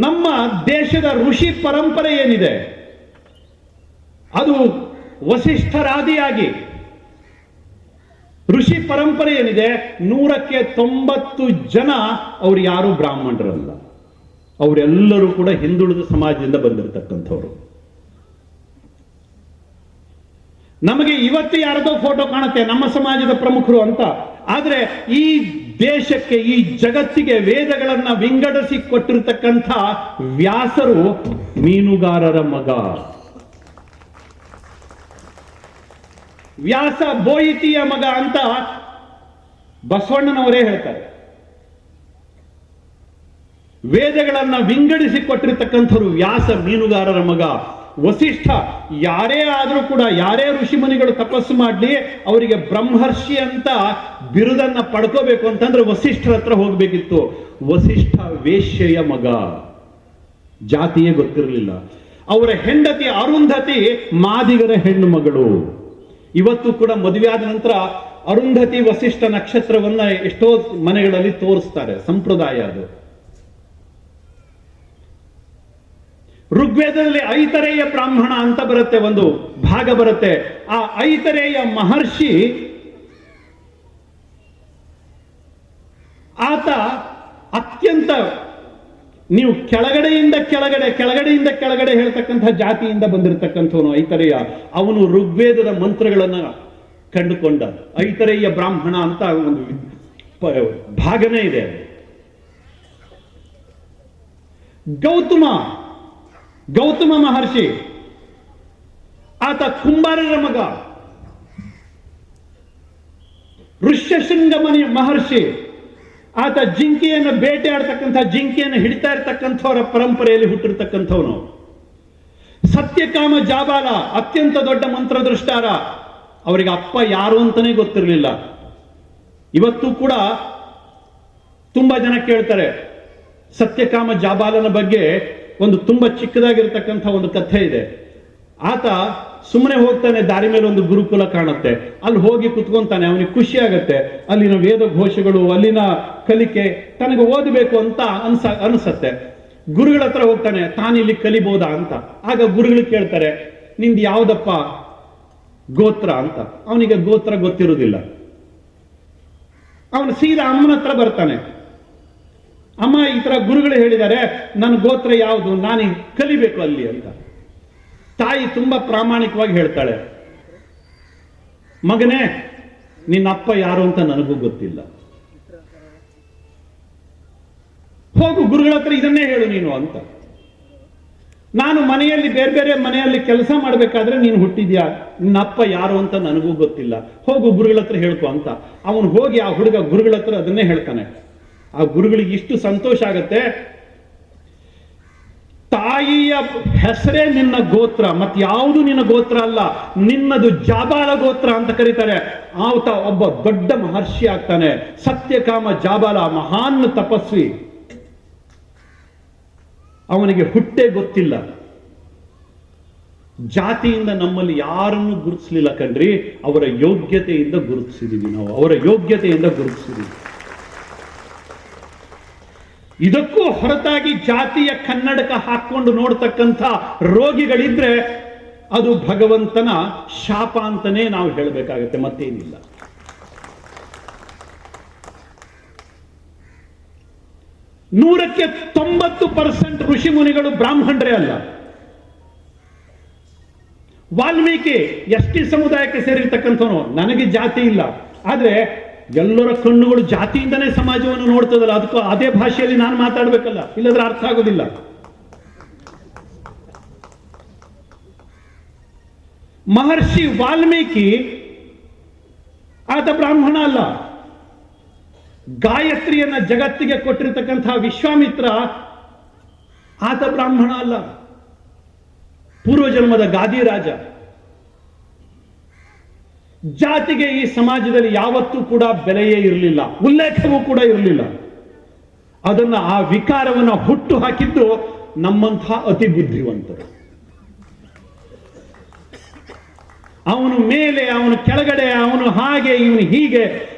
Speaker 1: ನಮ್ಮ ದೇಶದ ಋಷಿ ಪರಂಪರೆ ಏನಿದೆ ಅದು ವಸಿಷ್ಠರಾದಿಯಾಗಿ ಋಷಿ ಪರಂಪರೆ ಏನಿದೆ 100ಕ್ಕೆ 90 ಜನ ಅವ್ರು ಯಾರು ಬ್ರಾಹ್ಮಣರಲ್ಲ. ಅವರೆಲ್ಲರೂ ಕೂಡ ಹಿಂದುಳಿದ ಸಮಾಜದಿಂದ ಬಂದಿರತಕ್ಕಂಥವ್ರು. ನಮಗೆ ಇವತ್ತು ಯಾರದೋ ಫೋಟೋ ಕಾಣುತ್ತೆ ನಮ್ಮ ಸಮಾಜದ ಪ್ರಮುಖರು ಅಂತ. ಆದ್ರೆ ಈ ದೇಶಕ್ಕೆ, ಈ ಜಗತ್ತಿಗೆ ವೇದಗಳನ್ನ ವಿಂಗಡಿಸಿ ಕೊಟ್ಟಿರ್ತಕ್ಕಂಥ ವ್ಯಾಸರು ಮೀನುಗಾರರ ಮಗ. ವ್ಯಾಸ ಬೋಯಿತಿಯ ಮಗ ಅಂತ ಬಸವಣ್ಣನವರೇ ಹೇಳ್ತಾರೆ. ವೇದಗಳನ್ನ ವಿಂಗಡಿಸಿ ಕೊಟ್ಟಿರ್ತಕ್ಕಂಥವ್ರು ವ್ಯಾಸ ಮೀನುಗಾರರ ಮಗ. ವಸಿಷ್ಠ ಯಾರೇ ಆದರೂ ಕೂಡ, ಯಾರೇ ಋಷಿಮುನಿಗಳು ತಪಸ್ಸು ಮಾಡಲಿ ಅವರಿಗೆ ಬ್ರಹ್ಮರ್ಷಿ ಅಂತ ಬಿರುದನ್ನ ಪಡ್ಕೋಬೇಕು ಅಂತಂದ್ರೆ ವಸಿಷ್ಠರ ಹತ್ರ ಹೋಗ್ಬೇಕಿತ್ತು. ವಸಿಷ್ಠ ವೇಶ್ಯೆಯ ಮಗ, ಜಾತಿಯೇ ಗೊತ್ತಿರಲಿಲ್ಲ. ಅವರ ಹೆಂಡತಿ ಅರುಂಧತಿ ಮಾದಿಗರ ಹೆಣ್ಣು ಮಗಳು. ಇವತ್ತು ಕೂಡ ಮದುವೆ ಆದ ನಂತರ ಅರುಂಧತಿ ವಸಿಷ್ಠ ನಕ್ಷತ್ರವನ್ನ ಎಷ್ಟೋ ಮನೆಗಳಲ್ಲಿ ತೋರಿಸ್ತಾರೆ, ಸಂಪ್ರದಾಯ ಅದು. ಋಗ್ವೇದದಲ್ಲಿ ಐತರೇಯ ಬ್ರಾಹ್ಮಣ ಅಂತ ಬರುತ್ತೆ, ಒಂದು ಭಾಗ ಬರುತ್ತೆ. ಆ ಐತರೇಯ ಮಹರ್ಷಿ ಆತ ಅತ್ಯಂತ, ನೀವು ಕೆಳಗಡೆಯಿಂದ ಕೆಳಗಡೆ ಹೇಳ್ತಕ್ಕಂಥ ಜಾತಿಯಿಂದ ಬಂದಿರತಕ್ಕಂಥವನು ಐತರೇಯ. ಅವನು ಋಗ್ವೇದದ ಮಂತ್ರಗಳನ್ನ ಕಂಡುಕೊಂಡ. ಐತರೇಯ ಬ್ರಾಹ್ಮಣ ಅಂತ ಒಂದು ಭಾಗನೇ ಇದೆ. ಗೌತಮ ಮಹರ್ಷಿ ಆತ ಕುಂಬಾರರ ಮಗ. ಋಷ್ಯಶೃಂಗ ಮಹರ್ಷಿ ಆತ ಜಿಂಕೆಯನ್ನು ಬೇಟೆಯಾಡ್ತಕ್ಕಂಥ, ಜಿಂಕೆಯನ್ನು ಹಿಡಿತಾ ಇರ್ತಕ್ಕಂಥವರ ಪರಂಪರೆಯಲ್ಲಿ ಹುಟ್ಟಿರ್ತಕ್ಕಂಥವನು. ಸತ್ಯಕಾಮ ಜಾಬಾಲ ಅತ್ಯಂತ ದೊಡ್ಡ ಮಂತ್ರದೃಷ್ಟಾರ. ಅವರಿಗೆ ಅಪ್ಪ ಯಾರು ಅಂತಾನೆ ಗೊತ್ತಿರಲಿಲ್ಲ. ಇವತ್ತು ಕೂಡ ತುಂಬಾ ಜನ ಕೇಳ್ತಾರೆ. ಸತ್ಯಕಾಮ ಜಾಬಾಲನ ಬಗ್ಗೆ ಒಂದು ತುಂಬಾ ಚಿಕ್ಕದಾಗಿರ್ತಕ್ಕಂಥ ಒಂದು ಕಥೆ ಇದೆ. ಆತ ಸುಮ್ಮನೆ ಹೋಗ್ತಾನೆ, ದಾರಿ ಮೇಲೆ ಒಂದು ಗುರುಕುಲ ಕಾಣುತ್ತೆ, ಅಲ್ಲಿ ಹೋಗಿ ಕುತ್ಕೊಂತಾನೆ. ಅವನಿಗೆ ಖುಷಿ ಆಗತ್ತೆ. ಅಲ್ಲಿನ ವೇದ ಘೋಷಗಳು, ಅಲ್ಲಿನ ಕಲಿಕೆ ತನಗೆ ಓದಬೇಕು ಅಂತ ಅನ್ಸತ್ತೆ. ಗುರುಗಳ ಹತ್ರ ಹೋಗ್ತಾನೆ, ತಾನಿಲ್ಲಿ ಕಲಿಬೋದಾ ಅಂತ. ಆಗ ಗುರುಗಳು ಕೇಳ್ತಾರೆ, ನಿಂದು ಯಾವ್ದಪ್ಪ ಗೋತ್ರ ಅಂತ. ಅವನಿಗೆ ಗೋತ್ರ ಗೊತ್ತಿರುವುದಿಲ್ಲ. ಅವನು ಸೀದಾ ಅಮ್ಮನ ಹತ್ರ ಬರ್ತಾನೆ. ಅಮ್ಮ, ಈ ತರ ಗುರುಗಳು ಹೇಳಿದ್ದಾರೆ, ನನ್ನ ಗೋತ್ರ ಯಾವುದು, ನಾನು ಕಲಿಬೇಕು ಅಲ್ಲಿ ಅಂತ. ತಾಯಿ ತುಂಬಾ ಪ್ರಾಮಾಣಿಕವಾಗಿ ಹೇಳ್ತಾಳೆ, ಮಗನೇ, ನಿನ್ನ ಅಪ್ಪ ಯಾರು ಅಂತ ನನಗೂ ಗೊತ್ತಿಲ್ಲ. ಹೋಗು ಗುರುಗಳ ಹತ್ರ ಇದನ್ನೇ ಹೇಳು ನೀನು ಅಂತ. ನಾನು ಮನೆಯಲ್ಲಿ ಬೇರೆ ಮನೆಯಲ್ಲಿ ಕೆಲಸ ಮಾಡಬೇಕಾದ್ರೆ ನೀನು ಹುಟ್ಟಿದ್ಯಾ, ನಿನ್ನ ಅಪ್ಪ ಯಾರು ಅಂತ ನನಗೂ ಗೊತ್ತಿಲ್ಲ, ಹೋಗು ಗುರುಗಳ ಹತ್ರ ಹೇಳ್ಕೊ ಅಂತ. ಅವನು ಹೋಗಿ ಆ ಹುಡುಗ ಗುರುಗಳ ಹತ್ರ ಅದನ್ನೇ ಹೇಳ್ತಾನೆ. ಆ ಗುರುಗಳಿಗೆ ಇಷ್ಟು ಸಂತೋಷ ಆಗತ್ತೆ. ತಾಯಿಯ ಹೆಸರೇ ನಿನ್ನ ಗೋತ್ರ, ಮತ್ ಯಾವುದು ನಿನ್ನ ಗೋತ್ರ ಅಲ್ಲ, ನಿನ್ನದು ಜಾಬಾಲ ಗೋತ್ರ ಅಂತ ಕರೀತಾರೆ. ಆತ ಒಬ್ಬ ದೊಡ್ಡ ಮಹರ್ಷಿ ಆಗ್ತಾನೆ. ಸತ್ಯಕಾಮ ಜಾಬಾಲ ಮಹಾನ್ ತಪಸ್ವಿ. ಅವನಿಗೆ ಹುಟ್ಟೆ ಗೊತ್ತಿಲ್ಲ. ಜಾತಿಯಿಂದ ನಮ್ಮಲ್ಲಿ ಯಾರನ್ನು ಗುರುತಿಸಲಿಲ್ಲ ಕಣ್ರಿ, ಅವರ ಯೋಗ್ಯತೆಯಿಂದ ಗುರುತಿಸಿದೀವಿ ನಾವು, ಅವರ ಯೋಗ್ಯತೆಯಿಂದ ಗುರುತಿಸಿದೀವಿ. ಇದಕ್ಕೂ ಹೊರತಾಗಿ ಜಾತಿಯ ಕನ್ನಡಕ ಹಾಕೊಂಡು ನೋಡ್ತಕ್ಕಂಥ ರೋಗಿಗಳಿದ್ರೆ ಅದು ಭಗವಂತನ ಶಾಪ ಅಂತಾನೆ ನಾವು ಹೇಳಬೇಕಾಗತ್ತೆ, ಮತ್ತೇನಿಲ್ಲ. ನೂರಕ್ಕೆ 90% ಋಷಿ ಮುನಿಗಳು ಬ್ರಾಹ್ಮಣರೇ ಅಲ್ಲ. ವಾಲ್ಮೀಕಿ ಎಸ್ಟಿ ಸಮುದಾಯಕ್ಕೆ ಸೇರಿರ್ತಕ್ಕಂಥವನು. ನನಗೆ ಜಾತಿ ಇಲ್ಲ, ಆದ್ರೆ ಎಲ್ಲರ ಕಣ್ಣುಗಳು ಜಾತಿಯಿಂದನೇ ಸಮಾಜವನ್ನು ನೋಡ್ತದಲ್ಲ, ಅದಕ್ಕೂ ಅದೇ ಭಾಷೆಯಲ್ಲಿ ನಾನು ಮಾತಾಡ್ಬೇಕಲ್ಲ, ಇಲ್ಲದ್ರೆ ಅರ್ಥ ಆಗೋದಿಲ್ಲ. ಮಹರ್ಷಿ ವಾಲ್ಮೀಕಿ ಆತ ಬ್ರಾಹ್ಮಣ ಅಲ್ಲ. ಗಾಯತ್ರಿಯನ್ನ ಜಗತ್ತಿಗೆ ಕೊಟ್ಟಿರ್ತಕ್ಕಂತಹ ವಿಶ್ವಾಮಿತ್ರ ಆತ ಬ್ರಾಹ್ಮಣ ಅಲ್ಲ, ಪೂರ್ವಜನ್ಮದ ಗಾದಿ ರಾಜ. ಜಾತಿಗೆ ಈ ಸಮಾಜದಲ್ಲಿ ಯಾವತ್ತೂ ಕೂಡ ಬೆಲೆಯೇ ಇರಲಿಲ್ಲ, ಉಲ್ಲೇಖವೂ ಕೂಡ ಇರಲಿಲ್ಲ. ಅದನ್ನ, ಆ ವಿಕಾರವನ್ನ ಹುಟ್ಟು ಹಾಕಿದ್ದು ನಮ್ಮಂಥ ಅತಿ ಬುದ್ಧಿವಂತರು. ಅವನು ಮೇಲೆ, ಅವನು ಕೆಳಗಡೆ, ಅವನು ಹಾಗೆ, ಇವನು ಹೀಗೆ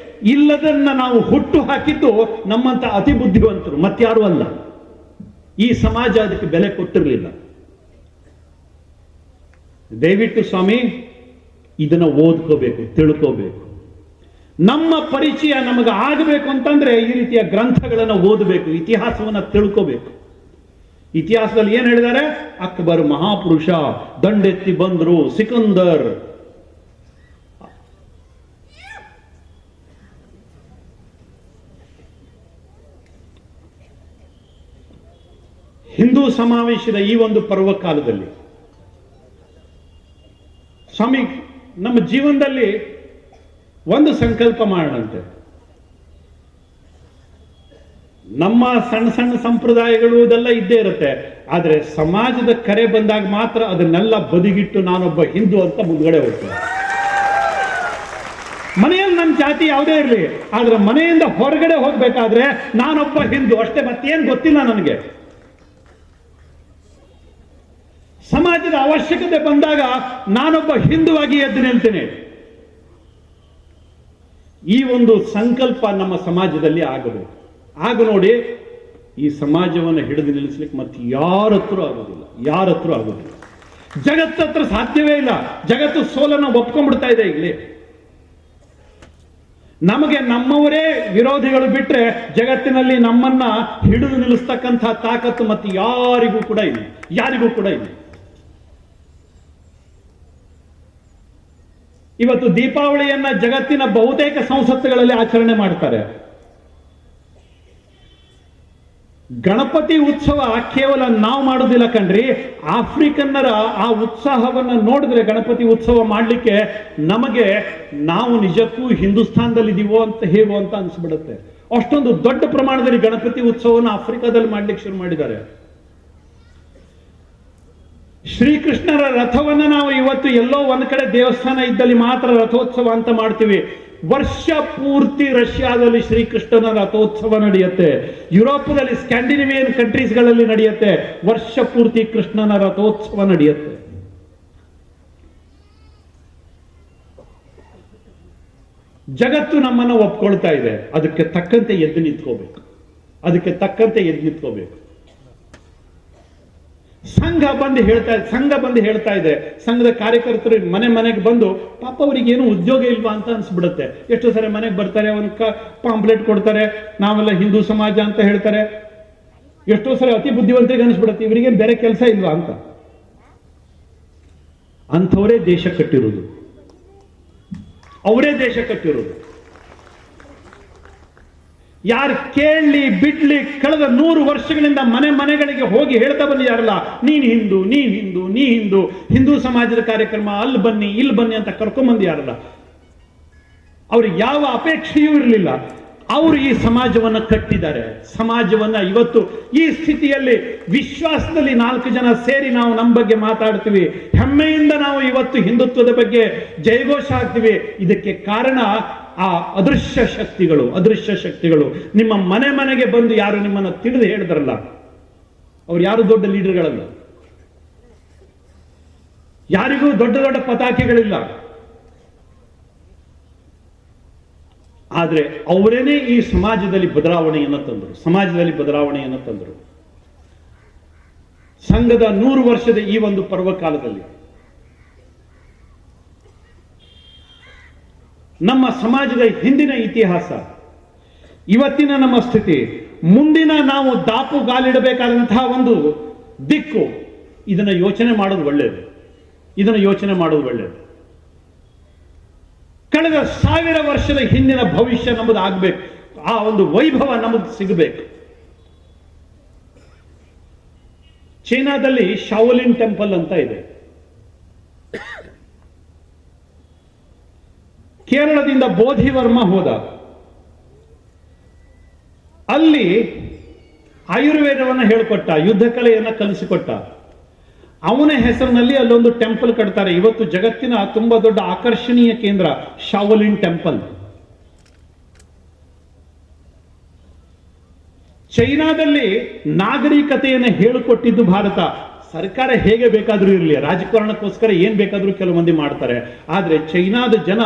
Speaker 1: ಇಲ್ಲದನ್ನ ನಾವು ಹುಟ್ಟು ಹಾಕಿದ್ದು ನಮ್ಮಂತ ಅತಿ ಬುದ್ಧಿವಂತರು, ಮತ್ಯಾರು ಅಲ್ಲ. ಈ ಸಮಾಜ ಅದಕ್ಕೆ ಬೆಲೆ ಕೊಟ್ಟಿರಲಿಲ್ಲ. ದಯವಿಟ್ಟು ಸ್ವಾಮಿ ಇದನ್ನ ಓದ್ಕೋಬೇಕು, ತಿಳ್ಕೋಬೇಕು. ನಮ್ಮ ಪರಿಚಯ ನಮಗೆ ಆಗಬೇಕು ಅಂತಂದ್ರೆ ಈ ರೀತಿಯ ಗ್ರಂಥಗಳನ್ನು ಓದಬೇಕು, ಇತಿಹಾಸವನ್ನ ತಿಳ್ಕೋಬೇಕು. ಇತಿಹಾಸದಲ್ಲಿ ಏನ್ ಹೇಳಿದ್ದಾರೆ? ಅಕ್ಬರ್ ಮಹಾಪುರುಷ, ದಂಡೆತ್ತಿ ಬಂದ್ರು, ಸಿಕಂದರ್, ಹಿಂದೂ ಸಮಾವೇಶದ ಈ ಒಂದು ಪರ್ವ ಕಾಲದಲ್ಲಿ ಸ್ವಾಮಿ ನಮ್ಮ ಜೀವನದಲ್ಲಿ ಒಂದು ಸಂಕಲ್ಪ ಮಾಡೋಣಂತೆ. ನಮ್ಮ ಸಣ್ಣ ಸಣ್ಣ ಸಂಪ್ರದಾಯಗಳು ಇದೆಲ್ಲ ಇದ್ದೇ ಇರುತ್ತೆ, ಆದರೆ ಸಮಾಜದ ಕರೆ ಬಂದಾಗ ಮಾತ್ರ ಅದನ್ನೆಲ್ಲ ಬದಿಗಿಟ್ಟು ನಾನೊಬ್ಬ ಹಿಂದೂ ಅಂತ ಮುಂದ್ಗಡೆ ಹೋಗ್ತೇನೆ. ಮನೆಯಲ್ಲಿ ನನ್ನ ಜಾತಿ ಯಾವುದೇ ಇರಲಿ, ಆದ್ರೆ ಮನೆಯಿಂದ ಹೊರಗಡೆ ಹೋಗ್ಬೇಕಾದ್ರೆ ನಾನೊಬ್ಬ ಹಿಂದೂ ಅಷ್ಟೇ, ಮತ್ತೇನು ಗೊತ್ತಿಲ್ಲ ನನಗೆ. ಸಮಾಜದ ಅವಶ್ಯಕತೆ ಬಂದಾಗ ನಾನೊಬ್ಬ ಹಿಂದುವಾಗಿ ಎದ್ದು ನಿಲ್ತೇನೆ. ಈ ಒಂದು ಸಂಕಲ್ಪ ನಮ್ಮ ಸಮಾಜದಲ್ಲಿ ಆಗಬೇಕು. ಆಗ ನೋಡಿ, ಈ ಸಮಾಜವನ್ನು ಹಿಡಿದು ನಿಲ್ಲಿಸ್ಲಿಕ್ಕೆ ಮತ್ತೆ ಯಾರ ಹತ್ರ ಆಗೋದಿಲ್ಲ, ಯಾರ ಹತ್ರ ಆಗೋದಿಲ್ಲ. ಜಗತ್ತತ್ರ ಸಾಧ್ಯವೇ ಇಲ್ಲ. ಜಗತ್ತು ಸೋಲನ್ನು ಒಪ್ಕೊಂಡ್ಬಿಡ್ತಾ ಇದೆ. ಇಲ್ಲಿ ನಮಗೆ ನಮ್ಮವರೇ ವಿರೋಧಿಗಳು ಬಿಟ್ರೆ ಜಗತ್ತಿನಲ್ಲಿ ನಮ್ಮನ್ನ ಹಿಡಿದು ನಿಲ್ಲಿಸ್ತಕ್ಕಂಥ ತಾಕತ್ತು ಮತ್ತೆ ಯಾರಿಗೂ ಕೂಡ ಇಲ್ಲ, ಯಾರಿಗೂ ಕೂಡ ಇಲ್ಲ. ಇವತ್ತು ದೀಪಾವಳಿಯನ್ನ ಜಗತ್ತಿನ ಬಹುತೇಕ ಸಂಸತ್ತುಗಳಲ್ಲಿ ಆಚರಣೆ ಮಾಡ್ತಾರೆ. ಗಣಪತಿ ಉತ್ಸವ ಕೇವಲ ನಾವು ಮಾಡೋದಿಲ್ಲ ಕಣ್ರಿ, ಆಫ್ರಿಕನ್ನರ ಆ ಉತ್ಸಾಹವನ್ನ ನೋಡಿದ್ರೆ ಗಣಪತಿ ಉತ್ಸವ ಮಾಡಲಿಕ್ಕೆ ನಮಗೆ ನಾವು ನಿಜಕ್ಕೂ ಹಿಂದೂಸ್ತಾನದಲ್ಲಿದ್ದೀವೋ ಅಂತ ಹೇಗೋ ಅಂತ ಅನ್ಸ್ಬಿಡುತ್ತೆ. ಅಷ್ಟೊಂದು ದೊಡ್ಡ ಪ್ರಮಾಣದಲ್ಲಿ ಗಣಪತಿ ಉತ್ಸವವನ್ನು ಆಫ್ರಿಕಾದಲ್ಲಿ ಮಾಡ್ಲಿಕ್ಕೆ ಶುರು ಮಾಡಿದ್ದಾರೆ. ಶ್ರೀಕೃಷ್ಣರ ರಥವನ್ನ ನಾವು ಇವತ್ತು ಎಲ್ಲೋ ಒಂದ್ ಕಡೆ ದೇವಸ್ಥಾನ ಇದ್ದಲ್ಲಿ ಮಾತ್ರ ರಥೋತ್ಸವ ಅಂತ ಮಾಡ್ತೀವಿ. ವರ್ಷ ಪೂರ್ತಿ ರಷ್ಯಾದಲ್ಲಿ ಶ್ರೀಕೃಷ್ಣನ ರಥೋತ್ಸವ ನಡೆಯುತ್ತೆ. ಯುರೋಪದಲ್ಲಿ ಸ್ಕ್ಯಾಂಡಿನೇವಿಯನ್ ಕಂಟ್ರೀಸ್ಗಳಲ್ಲಿ ನಡೆಯುತ್ತೆ. ವರ್ಷ ಪೂರ್ತಿ ಕೃಷ್ಣನ ರಥೋತ್ಸವ ನಡೆಯುತ್ತೆ. ಜಗತ್ತು ನಮ್ಮನ್ನು ಒಪ್ಕೊಳ್ತಾ ಇದೆ. ಅದಕ್ಕೆ ತಕ್ಕಂತೆ ಎದ್ದು ನಿಂತ್ಕೋಬೇಕು, ಅದಕ್ಕೆ ತಕ್ಕಂತೆ ಎದ್ದು ನಿಂತ್ಕೋಬೇಕು. ಸಂಘ ಬಂದು ಹೇಳ್ತಾ ಇದೆ, ಸಂಘದ ಕಾರ್ಯಕರ್ತರು ಮನೆ ಮನೆಗೆ ಬಂದು ಪಾಪ ಅವ್ರಿಗೆ ಏನು ಉದ್ಯೋಗ ಇಲ್ವಾ ಅಂತ ಅನ್ಸ್ಬಿಡುತ್ತೆ. ಎಷ್ಟೋ ಸರಿ ಮನೆಗೆ ಬರ್ತಾರೆ, ಒಂದು ಪಾಂಪ್ಲೆಟ್ ಕೊಡ್ತಾರೆ, ನಾವೆಲ್ಲ ಹಿಂದೂ ಸಮಾಜ ಅಂತ ಹೇಳ್ತಾರೆ. ಎಷ್ಟೋ ಸರಿ ಅತಿ ಬುದ್ಧಿವಂತರಿಗೆ ಅನ್ಸ್ಬಿಡುತ್ತೆ ಇವರಿಗೆ ಬೇರೆ ಕೆಲಸ ಇಲ್ವಾ ಅಂತ. ಅಂಥವರೇ ದೇಶ ಕಟ್ಟಿರೋದು, ಅವರೇ ದೇಶ ಕಟ್ಟಿರೋದು. ಯಾರು ಕೇಳಲಿ ಬಿಡ್ಲಿ, ಕಳೆದ 100 ವರ್ಷಗಳಿಂದ ಮನೆ ಮನೆಗಳಿಗೆ ಹೋಗಿ ಹೇಳ್ತಾ ಬಂದಿದ್ದಾರಲ್ಲ, ನೀನ್ ಹಿಂದೂ, ನೀ ಹಿಂದೂ, ನೀ ಹಿಂದೂ, ಹಿಂದೂ ಸಮಾಜದ ಕಾರ್ಯಕ್ರಮ ಅಲ್ಲಿ ಬನ್ನಿ ಇಲ್ಲಿ ಬನ್ನಿ ಅಂತ ಕರ್ಕೊಂಡ್ಬಂದಿಯಾರಲ್ಲ, ಅವ್ರಿಗೆ ಯಾವ ಅಪೇಕ್ಷೆಯೂ ಇರಲಿಲ್ಲ. ಅವರು ಈ ಸಮಾಜವನ್ನ ಕಟ್ಟಿದ್ದಾರೆ. ಸಮಾಜವನ್ನ ಇವತ್ತು ಈ ಸ್ಥಿತಿಯಲ್ಲಿ ವಿಶ್ವಾಸದಲ್ಲಿ 4 ಜನ ಸೇರಿ ನಾವು ನಮ್ಮ ಬಗ್ಗೆ ಮಾತಾಡ್ತೀವಿ, ಹೆಮ್ಮೆಯಿಂದ ನಾವು ಇವತ್ತು ಹಿಂದುತ್ವದ ಬಗ್ಗೆ ಜಯಘೋಷ ಹಾಕ್ತೀವಿ. ಇದಕ್ಕೆ ಕಾರಣ ಆ ಅದೃಶ್ಯ ಶಕ್ತಿಗಳು ನಿಮ್ಮ ಮನೆ ಮನೆಗೆ ಬಂದು ಯಾರು ನಿಮ್ಮನ್ನು ತಿಳಿದು ಹೇಳಿದ್ರಲ್ಲ, ಅವ್ರು ಯಾರು ದೊಡ್ಡ ಲೀಡರ್ಗಳಲ್ಲ, ಯಾರಿಗೂ ದೊಡ್ಡ ದೊಡ್ಡ ಪತಾಕೆಗಳಿಲ್ಲ. ಆದ್ರೆ ಅವರೇನೇ ಈ ಸಮಾಜದಲ್ಲಿ ಬದಲಾವಣೆಯನ್ನು ತಂದರು. ಸಂಘದ 100 ವರ್ಷದ ಈ ಒಂದು ಪರ್ವಕಾಲದಲ್ಲಿ ನಮ್ಮ ಸಮಾಜದ ಹಿಂದಿನ ಇತಿಹಾಸ, ಇವತ್ತಿನ ನಮ್ಮ ಸ್ಥಿತಿ, ಮುಂದಿನ ನಾವು ದಾಪುಗಾಲಿಡಬೇಕಾದಂತಹ ಒಂದು ದಿಕ್ಕು, ಇದನ್ನ ಯೋಚನೆ ಮಾಡೋದು ಒಳ್ಳೆಯದು. ಕಳೆದ 1000 ವರ್ಷದ ಹಿಂದಿನ ಭವಿಷ್ಯ ನಮ್ಮದು ಆಗ್ಬೇಕು, ಆ ಒಂದು ವೈಭವ ನಮಗೆ ಸಿಗಬೇಕು. ಚೈನಾದಲ್ಲಿ ಶಾವಲಿನ್ ಟೆಂಪಲ್ ಅಂತ ಇದೆ. ಕೇರಳದಿಂದ ಬೋಧಿವರ್ಮ ಹೋದ, ಅಲ್ಲಿ ಆಯುರ್ವೇದವನ್ನು ಹೇಳಿಕೊಟ್ಟ, ಯುದ್ಧ ಕಲೆಯನ್ನು ಕಲಿಸಿಕೊಟ್ಟ. ಅವನ ಹೆಸರಿನಲ್ಲಿ ಅಲ್ಲೊಂದು ಟೆಂಪಲ್ ಕಟ್ತಾರೆ. ಇವತ್ತು ಜಗತ್ತಿನ ತುಂಬಾ ದೊಡ್ಡ ಆಕರ್ಷಣೀಯ ಕೇಂದ್ರ ಶಾವಲಿನ್ ಟೆಂಪಲ್. ಚೈನಾದಲ್ಲಿ ನಾಗರಿಕತೆಯನ್ನು ಹೇಳಿಕೊಟ್ಟಿದ್ದು ಭಾರತ. ಸರ್ಕಾರ ಹೇಗೆ ಬೇಕಾದ್ರೂ ಇರಲಿ, ರಾಜಕಾರಣಕ್ಕೋಸ್ಕರ ಏನ್ ಬೇಕಾದ್ರೂ ಕೆಲವು ಮಂದಿ ಮಾಡ್ತಾರೆ. ಆದ್ರೆ ಚೈನಾದ ಜನ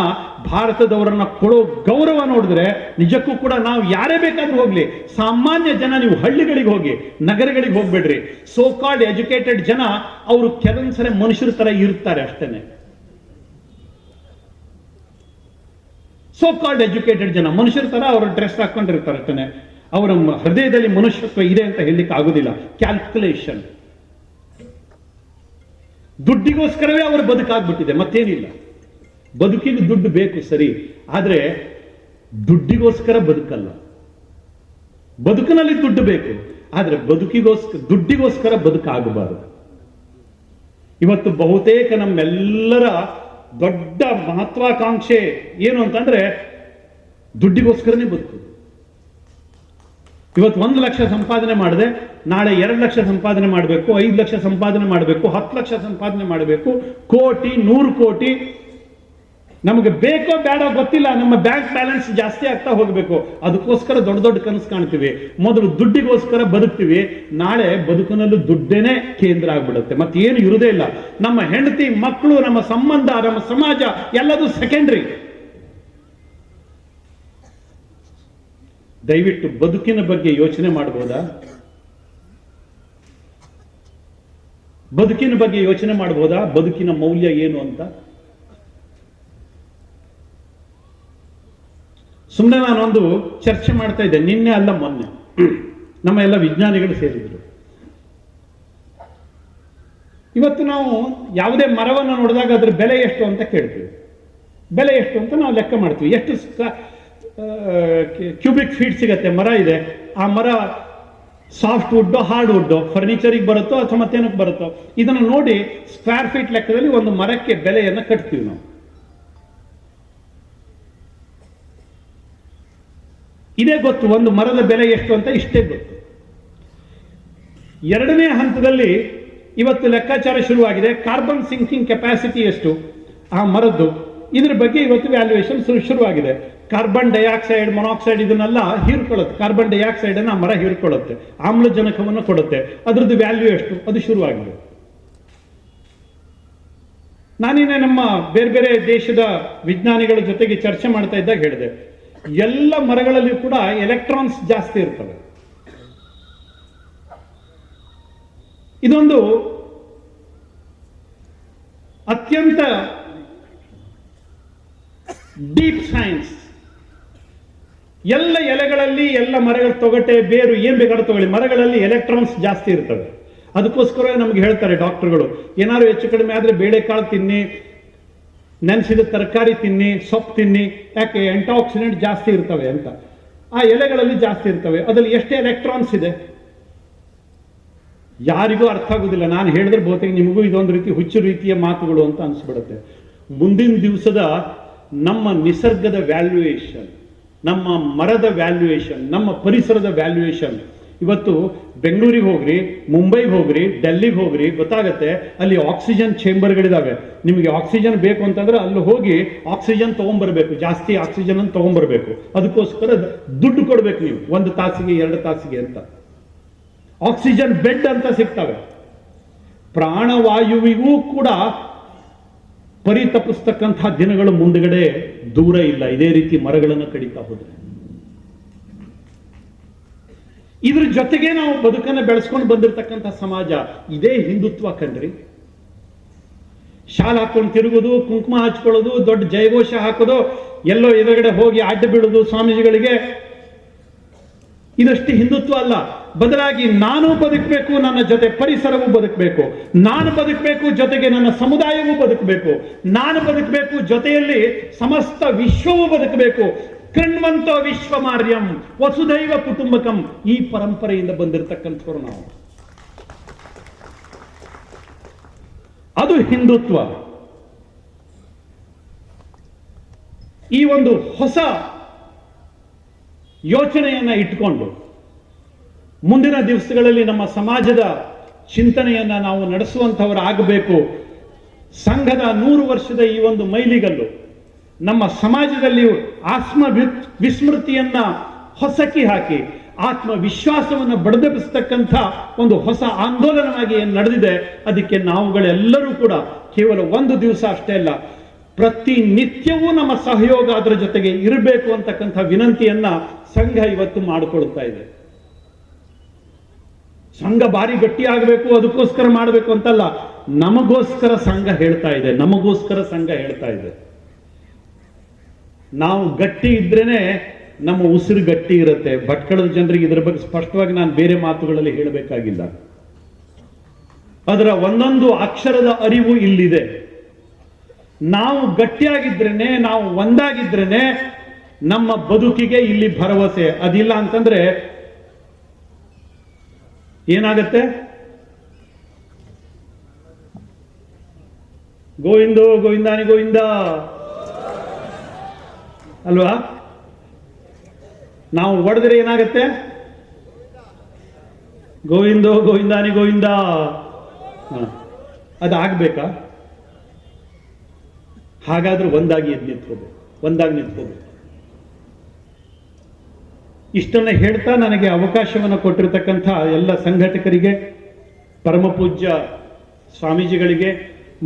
Speaker 1: ಭಾರತದವರನ್ನ ಕೊಡೋ ಗೌರವ ನೋಡಿದ್ರೆ ನಿಜಕ್ಕೂ ಕೂಡ ನಾವು ಯಾರೇ ಬೇಕಾದ್ರೂ ಹೋಗ್ಲಿ, ಸಾಮಾನ್ಯ ಜನ, ನೀವು ಹಳ್ಳಿಗಳಿಗೆ ಹೋಗಿ, ನಗರಗಳಿಗೆ ಹೋಗ್ಬೇಡ್ರಿ, ಸೋ ಕಾಲ್ಡ್ ಎಜುಕೇಟೆಡ್ ಜನ ಅವರು ಕೆಲವೊಂದ್ಸರಿ ಮನುಷ್ಯರ ತರ ಇರ್ತಾರೆ ಅಷ್ಟೇನೆ. ಸೋ ಕಾಲ್ಡ್ ಎಜುಕೇಟೆಡ್ ಜನ ಮನುಷ್ಯರ ತರ ಅವರು ಡ್ರೆಸ್ ಹಾಕೊಂಡಿರ್ತಾರೆ ಅಷ್ಟೇನೆ. ಅವರ ಹೃದಯದಲ್ಲಿ ಮನುಷ್ಯತ್ವ ಇದೆ ಅಂತ ಹೇಳಲಿಕ್ಕೆ ಆಗುದಿಲ್ಲ. ಕ್ಯಾಲ್ಕುಲೇಷನ್, ದುಡ್ಡಿಗೋಸ್ಕರವೇ ಅವರು ಬದುಕಾಗ್ಬಿಟ್ಟಿದೆ, ಮತ್ತೇನಿಲ್ಲ. ಬದುಕಿಗೆ ದುಡ್ಡು ಬೇಕು ಸರಿ, ಆದ್ರೆ ದುಡ್ಡಿಗೋಸ್ಕರ ಬದುಕಲ್ಲ. ಬದುಕಿನಲ್ಲಿ ದುಡ್ಡು ಬೇಕು, ಆದ್ರೆ ದುಡ್ಡಿಗೋಸ್ಕರ ಬದುಕಾಗಬಾರದು. ಇವತ್ತು ಬಹುತೇಕ ನಮ್ಮೆಲ್ಲರ ದೊಡ್ಡ ಮಹತ್ವಾಕಾಂಕ್ಷೆ ಏನು ಅಂತಂದ್ರೆ ದುಡ್ಡಿಗೋಸ್ಕರನೇ ಬದುಕು. ಇವತ್ತು 1 ಲಕ್ಷ ಸಂಪಾದನೆ ಮಾಡಿದೆ, ನಾಳೆ 2 ಲಕ್ಷ ಸಂಪಾದನೆ ಮಾಡಬೇಕು, 5 ಲಕ್ಷ ಸಂಪಾದನೆ ಮಾಡಬೇಕು, 10 ಲಕ್ಷ ಸಂಪಾದನೆ ಮಾಡಬೇಕು, ಕೋಟಿ 100 ಕೋಟಿ ನಮಗೆ ಬೇಕೋ ಬೇಡ ಗೊತ್ತಿಲ್ಲ, ನಮ್ಮ ಬ್ಯಾಂಕ್ ಬ್ಯಾಲೆನ್ಸ್ ಜಾಸ್ತಿ ಆಗ್ತಾ ಹೋಗಬೇಕು. ಅದಕ್ಕೋಸ್ಕರ ದೊಡ್ಡ ದೊಡ್ಡ ಕನಸು ಕಾಣ್ತೀವಿ. ಮೊದಲು ದುಡ್ಡಿಗೋಸ್ಕರ ಬದುಕ್ತೀವಿ, ನಾಳೆ ಬದುಕಿನಲ್ಲೂ ದುಡ್ಡೇನೆ ಕೇಂದ್ರ ಆಗ್ಬಿಡುತ್ತೆ, ಮತ್ತೇನು ಇರುವುದೇ ಇಲ್ಲ. ನಮ್ಮ ಹೆಂಡತಿ, ಮಕ್ಕಳು, ನಮ್ಮ ಸಂಬಂಧ, ನಮ್ಮ ಸಮಾಜ ಎಲ್ಲದೂ ಸೆಕೆಂಡ್ರಿ. ದಯವಿಟ್ಟು ಬದುಕಿನ ಬಗ್ಗೆ ಯೋಚನೆ ಮಾಡಬಹುದಾ? ಬದುಕಿನ ಬಗ್ಗೆ ಯೋಚನೆ ಮಾಡಬಹುದಾ? ಬದುಕಿನ ಮೌಲ್ಯ ಏನು ಅಂತ. ಸುಮ್ಮನೆ ನಾನೊಂದು ಚರ್ಚೆ ಮಾಡ್ತಾ ಇದ್ದೆ, ನಿನ್ನೆ ಅಲ್ಲ ಮೊನ್ನೆ, ನಮ್ಮ ಎಲ್ಲ ವಿಜ್ಞಾನಿಗಳು ಸೇರಿದ್ರು. ಇವತ್ತು ನಾವು ಯಾವುದೇ ಮರವನ್ನು ನೋಡಿದಾಗ ಅದ್ರ ಬೆಲೆ ಎಷ್ಟು ಅಂತ ಕೇಳ್ತೀವಿ. ಬೆಲೆ ಎಷ್ಟು ಅಂತ ನಾವು ಲೆಕ್ಕ ಮಾಡ್ತೀವಿ. ಎಷ್ಟು ಕ್ಯೂಬಿಕ್ ಫೀಟ್ ಸಿಗತ್ತೆ ಮರ ಇದೆ, ಆ ಮರ ಸಾಫ್ಟ್ ವುಡ್, ಹಾರ್ಡ್ ವುಡ್, ಫರ್ನಿಚರಿಗೆ ಬರುತ್ತೋ ಅಥವಾ ಮತ್ತೇನಕ್ಕೆ ಬರುತ್ತೋ, ಇದನ್ನು ನೋಡಿ ಸ್ಕ್ವೇರ್ ಫೀಟ್ ಲೆಕ್ಕದಲ್ಲಿ ಒಂದು ಮರಕ್ಕೆ ಬೆಲೆಯನ್ನು ಕಟ್ತೀವಿ ನಾವು. ಇದೇ ಗೊತ್ತು ಒಂದು ಮರದ ಬೆಲೆ ಎಷ್ಟು ಅಂತ, ಇಷ್ಟೇ ಗೊತ್ತು. ಎರಡನೇ ಹಂತದಲ್ಲಿ ಇವತ್ತು ಲೆಕ್ಕಾಚಾರ ಶುರುವಾಗಿದೆ. ಕಾರ್ಬನ್ ಸಿಂಕಿಂಗ್ ಕೆಪಾಸಿಟಿ ಎಷ್ಟು ಆ ಮರದ್ದು, ಇದ್ರ ಬಗ್ಗೆ ಇವತ್ತು ವ್ಯಾಲ್ಯೂಯೇಷನ್ ಶುರುವಾಗಿದೆ. ಕಾರ್ಬನ್ ಡೈಆಕ್ಸೈಡ್, ಮೊನಾಕ್ಸೈಡ್ ಇದನ್ನೆಲ್ಲ ಹೀರ್ಕೊಳ್ಳುತ್ತೆ. ಕಾರ್ಬನ್ ಡೈಆಕ್ಸೈಡ್ ಅನ್ನು ಆ ಮರ ಹೀರ್ಕೊಳ್ಳುತ್ತೆ, ಆಮ್ಲಜನಕವನ್ನು ಕೊಡುತ್ತೆ. ಅದರದ್ದು ವ್ಯಾಲ್ಯೂ ಎಷ್ಟು ಅದು ಶುರುವಾಗಿದೆ. ನಾನಿನ್ನೆ ನಮ್ಮ ಬೇರೆ ಬೇರೆ ದೇಶದ ವಿಜ್ಞಾನಿಗಳ ಜೊತೆಗೆ ಚರ್ಚೆ ಮಾಡ್ತಾ ಇದ್ದಾಗ ಹೇಳಿದೆ, ಎಲ್ಲ ಮರಗಳಲ್ಲಿ ಕೂಡ ಎಲೆಕ್ಟ್ರಾನ್ಸ್ ಜಾಸ್ತಿ ಇರ್ತವೆ. ಇದೊಂದು ಅತ್ಯಂತ ಡೀಪ್ ಸೈನ್ಸ್. ಎಲ್ಲ ಎಲೆಗಳಲ್ಲಿ, ಎಲ್ಲ ಮರಗಳ ತೊಗಟೆ, ಬೇರು, ಏನ್ ಬೇಕಾದ್ರೂ ತಗೊಳ್ಳಿ, ಮರಗಳಲ್ಲಿ ಎಲೆಕ್ಟ್ರಾನ್ಸ್ ಜಾಸ್ತಿ ಇರ್ತವೆ. ಅದಕ್ಕೋಸ್ಕರ ನಮ್ಗೆ ಹೇಳ್ತಾರೆ ಡಾಕ್ಟರ್ಗಳು, ಏನಾದ್ರು ಹೆಚ್ಚು ಕಡಿಮೆ ಆದ್ರೆ ಬೇಳೆಕಾಳು ತಿನ್ನಿ, ನೆನೆಸಿದ ತರಕಾರಿ ತಿನ್ನಿ, ಸೊಪ್ಪು ತಿನ್ನಿ, ಯಾಕೆ ಆಂಟಿಆಕ್ಸಿಡೆಂಟ್ ಜಾಸ್ತಿ ಇರ್ತವೆ ಅಂತ. ಆ ಎಲೆಗಳಲ್ಲಿ ಜಾಸ್ತಿ ಇರ್ತವೆ. ಅದರಲ್ಲಿ ಎಷ್ಟು ಎಲೆಕ್ಟ್ರಾನ್ಸ್ ಇದೆ ಯಾರಿಗೂ ಅರ್ಥ ಆಗುದಿಲ್ಲ. ನಾನು ಹೇಳಿದ್ರೆ ಬಹುತೇಕ ನಿಮಗೂ ಇದೊಂದು ರೀತಿ ಹುಚ್ಚು ರೀತಿಯ ಮಾತುಗಳು ಅಂತ ಅನಿಸ್ಬಿಡುತ್ತೆ. ಮುಂದಿನ ದಿವಸದ ನಮ್ಮ ನಿಸರ್ಗದ ವ್ಯಾಲ್ಯೂಯೇಷನ್, ನಮ್ಮ ಮರದ ವ್ಯಾಲ್ಯೂಯೇಷನ್, ನಮ್ಮ ಪರಿಸರದ ವ್ಯಾಲ್ಯೂಯೇಷನ್, ಇವತ್ತು ಬೆಂಗಳೂರಿಗೆ ಹೋಗ್ರಿ, ಮುಂಬೈಗೆ ಹೋಗ್ರಿ, ಡೆಲ್ಲಿಗೆ ಹೋಗ್ರಿ, ಗೊತ್ತಾಗತ್ತೆ. ಅಲ್ಲಿ ಆಕ್ಸಿಜನ್ ಚೇಂಬರ್ಗಳಿದಾವೆ. ನಿಮಗೆ ಆಕ್ಸಿಜನ್ ಬೇಕು ಅಂತಂದ್ರೆ ಅಲ್ಲಿ ಹೋಗಿ ಆಕ್ಸಿಜನ್ ತಗೊಂಡ್ಬರ್ಬೇಕು, ಜಾಸ್ತಿ ಆಕ್ಸಿಜನ್ ಅನ್ನು ತಗೊಂಡ್ಬರ್ಬೇಕು. ಅದಕ್ಕೋಸ್ಕರ ದುಡ್ಡು ಕೊಡ್ಬೇಕು ನೀವು, 1 ತಾಸಿಗೆ 2 ತಾಸಿಗೆ ಅಂತ. ಆಕ್ಸಿಜನ್ ಬೆಡ್ ಅಂತ ಸಿಗ್ತವೆ. ಪ್ರಾಣವಾಯುವಿಗೂ ಕೂಡ ಪರಿತಪಿಸ್ತಕ್ಕಂಥ ದಿನಗಳು ಮುಂದುಗಡೆ ದೂರ ಇಲ್ಲ, ಇದೇ ರೀತಿ ಮರಗಳನ್ನು ಕಡಿತಾ ಹೋದ್ರೆ. ಇದ್ರ ಜೊತೆಗೆ ನಾವು ಬದುಕನ್ನು ಬೆಳೆಸ್ಕೊಂಡು ಬಂದಿರತಕ್ಕಂಥ ಸಮಾಜ ಇದೇ ಹಿಂದುತ್ವ ಕಣ್ರಿ. ಶಾಲ್ ಹಾಕೊಂಡು ತಿರುಗೋದು, ಕುಂಕುಮ ಹಚ್ಕೊಳ್ಳೋದು, ದೊಡ್ಡ ಜಯಘೋಷ ಹಾಕೋದು, ಎಲ್ಲೋ ಎದುರುಗಡೆ ಹೋಗಿ ಅಡ್ಡ ಬೀಳೋದು ಸ್ವಾಮೀಜಿಗಳಿಗೆ, ಇದಷ್ಟು ಹಿಂದುತ್ವ ಅಲ್ಲ. ಬದಲಾಗಿ ನಾನು ಬದುಕಬೇಕು, ನನ್ನ ಜೊತೆ ಪರಿಸರವೂ ಬದುಕಬೇಕು, ನಾನು ಬದುಕಬೇಕು, ಜೊತೆಗೆ ನನ್ನ ಸಮುದಾಯವೂ ಬದುಕಬೇಕು, ನಾನು ಬದುಕಬೇಕು, ಜೊತೆಯಲ್ಲಿ ಸಮಸ್ತ ವಿಶ್ವವೂ ಬದುಕಬೇಕು. ಕಣ್ವಂತೋ ವಿಶ್ವಮಾರ್ಯಂ ವಸುದೈವ ಕುಟುಂಬಕಂ, ಈ ಪರಂಪರೆಯಿಂದ ಬಂದಿರತಕ್ಕಂಥವ್ರು ನಾವು. ಅದು ಹಿಂದುತ್ವ. ಈ ಒಂದು ಹೊಸ ಯೋಚನೆಯನ್ನ ಇಟ್ಕೊಂಡು ಮುಂದಿನ ದಿವಸಗಳಲ್ಲಿ ನಮ್ಮ ಸಮಾಜದ ಚಿಂತನೆಯನ್ನ ನಾವು ನಡೆಸುವಂಥವರಾಗಬೇಕು. ಸಂಘದ 100 ವರ್ಷದ ಈ ಒಂದು ಮೈಲಿಗಲ್ಲು ನಮ್ಮ ಸಮಾಜದಲ್ಲಿ ಆತ್ಮ ವಿಸ್ಮೃತಿಯನ್ನ ಹೊಸಕಿ ಹಾಕಿ ಆತ್ಮವಿಶ್ವಾಸವನ್ನು ಬಡದೆಬ್ಬಿಸ್ತಕ್ಕಂಥ ಒಂದು ಹೊಸ ಆಂದೋಲನವಾಗಿ ಏನು ನಡೆದಿದೆ, ಅದಕ್ಕೆ ನಾವುಗಳೆಲ್ಲರೂ ಕೂಡ ಕೇವಲ 1 ದಿವಸ ಅಷ್ಟೇ ಅಲ್ಲ, ಪ್ರತಿನಿತ್ಯವೂ ನಮ್ಮ ಸಹಯೋಗ ಅದರ ಜೊತೆಗೆ ಇರಬೇಕು ಅಂತಕ್ಕಂಥ ವಿನಂತಿಯನ್ನ ಸಂಘ ಇವತ್ತು ಮಾಡಿಕೊಳ್ತಾ ಇದೆ. ಸಂಘ ಭಾರಿ ಗಟ್ಟಿ ಆಗಬೇಕು, ಅದಕ್ಕೋಸ್ಕರ ಮಾಡಬೇಕು ಅಂತಲ್ಲ, ನಮಗೋಸ್ಕರ ಸಂಘ ಹೇಳ್ತಾ ಇದೆ, ನಮಗೋಸ್ಕರ ಸಂಘ ಹೇಳ್ತಾ ಇದೆ. ನಾವು ಗಟ್ಟಿ ಇದ್ರೇನೆ ನಮ್ಮ ಉಸಿರು ಗಟ್ಟಿ ಇರುತ್ತೆ. ಭಟ್ಕಳದ ಜನರಿಗೆ ಇದರ ಬಗ್ಗೆ ಸ್ಪಷ್ಟವಾಗಿ ನಾನು ಬೇರೆ ಮಾತುಗಳಲ್ಲಿ ಹೇಳಬೇಕಾಗಿಲ್ಲ. ಅದರ ಒಂದೊಂದು ಅಕ್ಷರದ ಅರಿವು ಇಲ್ಲಿದೆ. ನಾವು ಗಟ್ಟಿಯಾಗಿದ್ರೇನೆ, ನಾವು ಒಂದಾಗಿದ್ರೇನೆ ನಮ್ಮ ಬದುಕಿಗೆ ಇಲ್ಲಿ ಭರವಸೆ. ಅದಿಲ್ಲ ಅಂತಂದ್ರೆ ಏನಾಗತ್ತೆ? ಗೋವಿಂದೋ ಗೋವಿಂದಾನಿ ಗೋವಿಂದ ಅಲ್ವಾ? ನಾವು ಹೊಡೆದ್ರೆ ಏನಾಗತ್ತೆ? ಗೋವಿಂದೋ ಗೋವಿಂದಾನಿ ಗೋವಿಂದ. ಅದಾಗಬೇಕಾ? ಹಾಗಾದ್ರೆ ಒಂದಾಗಿ ಎದ್ದು ನಿಂತ್ಕೋಬೇಕು, ಒಂದಾಗಿ ನಿಂತ್ಕೋಬೇಕು. ಇಷ್ಟನ್ನ ಹೇಳ್ತಾ ನನಗೆ ಅವಕಾಶವನ್ನು ಕೊಟ್ಟಿರತಕ್ಕಂಥ ಎಲ್ಲ ಸಂಘಟಕರಿಗೆ, ಪರಮ ಪೂಜ್ಯ ಸ್ವಾಮೀಜಿಗಳಿಗೆ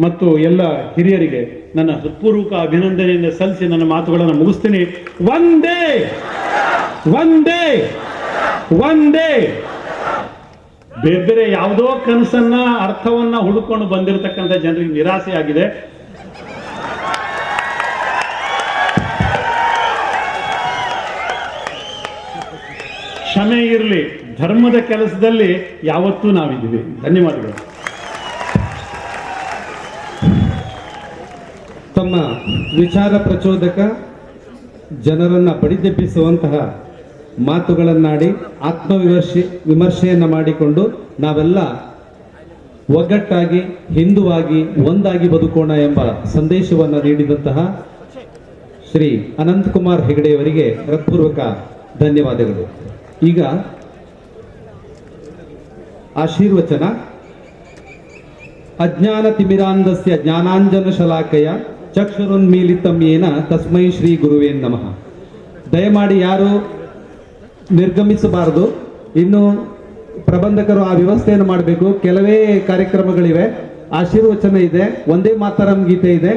Speaker 1: ಮತ್ತು ಎಲ್ಲ ಹಿರಿಯರಿಗೆ ನನ್ನ ಹೃತ್ಪೂರ್ವಕ ಅಭಿನಂದನೆಯನ್ನು ಸಲ್ಲಿಸಿ ನನ್ನ ಮಾತುಗಳನ್ನು ಮುಗಿಸ್ತೀನಿ. ಒಂದೇ ಒಂದೇ ಒಂದೇ. ಬೇರೆ ಬೇರೆ ಯಾವುದೋ ಕನಸನ್ನ ಅರ್ಥವನ್ನ ಹುಡುಕೊಂಡು ಬಂದಿರತಕ್ಕಂಥ ಜನರಿಗೆ ನಿರಾಸೆ ಆಗಿದೆ. ಕ್ಷಮೆ ಇರಲಿ. ಧರ್ಮದ ಕೆಲಸದಲ್ಲಿ ಯಾವತ್ತೂ ನಾವಿದ್ದೀವಿ. ಧನ್ಯವಾದಗಳು.
Speaker 2: ತಮ್ಮ ವಿಚಾರ ಪ್ರಚೋದಕ, ಜನರನ್ನ ಬಡಿದೆಬ್ಬಿಸುವಂತಹ ಮಾತುಗಳನ್ನಾಡಿ ವಿಮರ್ಶೆಯನ್ನು ಮಾಡಿಕೊಂಡು ನಾವೆಲ್ಲ ಒಗ್ಗಟ್ಟಾಗಿ ಹಿಂದುವಾಗಿ ಒಂದಾಗಿ ಬದುಕೋಣ ಎಂಬ ಸಂದೇಶವನ್ನು ನೀಡಿದಂತಹ ಶ್ರೀ ಅನಂತಕುಮಾರ್ ಹೆಗಡೆಯವರಿಗೆ ಹೃತ್ಪೂರ್ವಕ ಧನ್ಯವಾದಗಳು. ಈಗ ಆಶೀರ್ವಚನ. ಅಜ್ಞಾನ ತಿಮಿರಾಂಧಸ್ಯ ಜ್ಞಾನಾಂಜನ ಶಲಾಕಯ ಚಕ್ಷುರುನ್ಮೀಲಿತಂ ಯೇನ ತಸ್ಮೈ ಶ್ರೀ ಗುರುವೇ ನಮಃ. ದಯಮಾಡಿ ಯಾರು ನಿರ್ಗಮಿಸಬಾರದು. ಇನ್ನು ಪ್ರಬಂಧಕರು ಆ ವ್ಯವಸ್ಥೆಯನ್ನು ಮಾಡಬೇಕು. ಕೆಲವೇ ಕಾರ್ಯಕ್ರಮಗಳಿವೆ. ಆಶೀರ್ವಚನ ಇದೆ, ಒಂದೇ ಮಾತರಂ ಗೀತೆ ಇದೆ.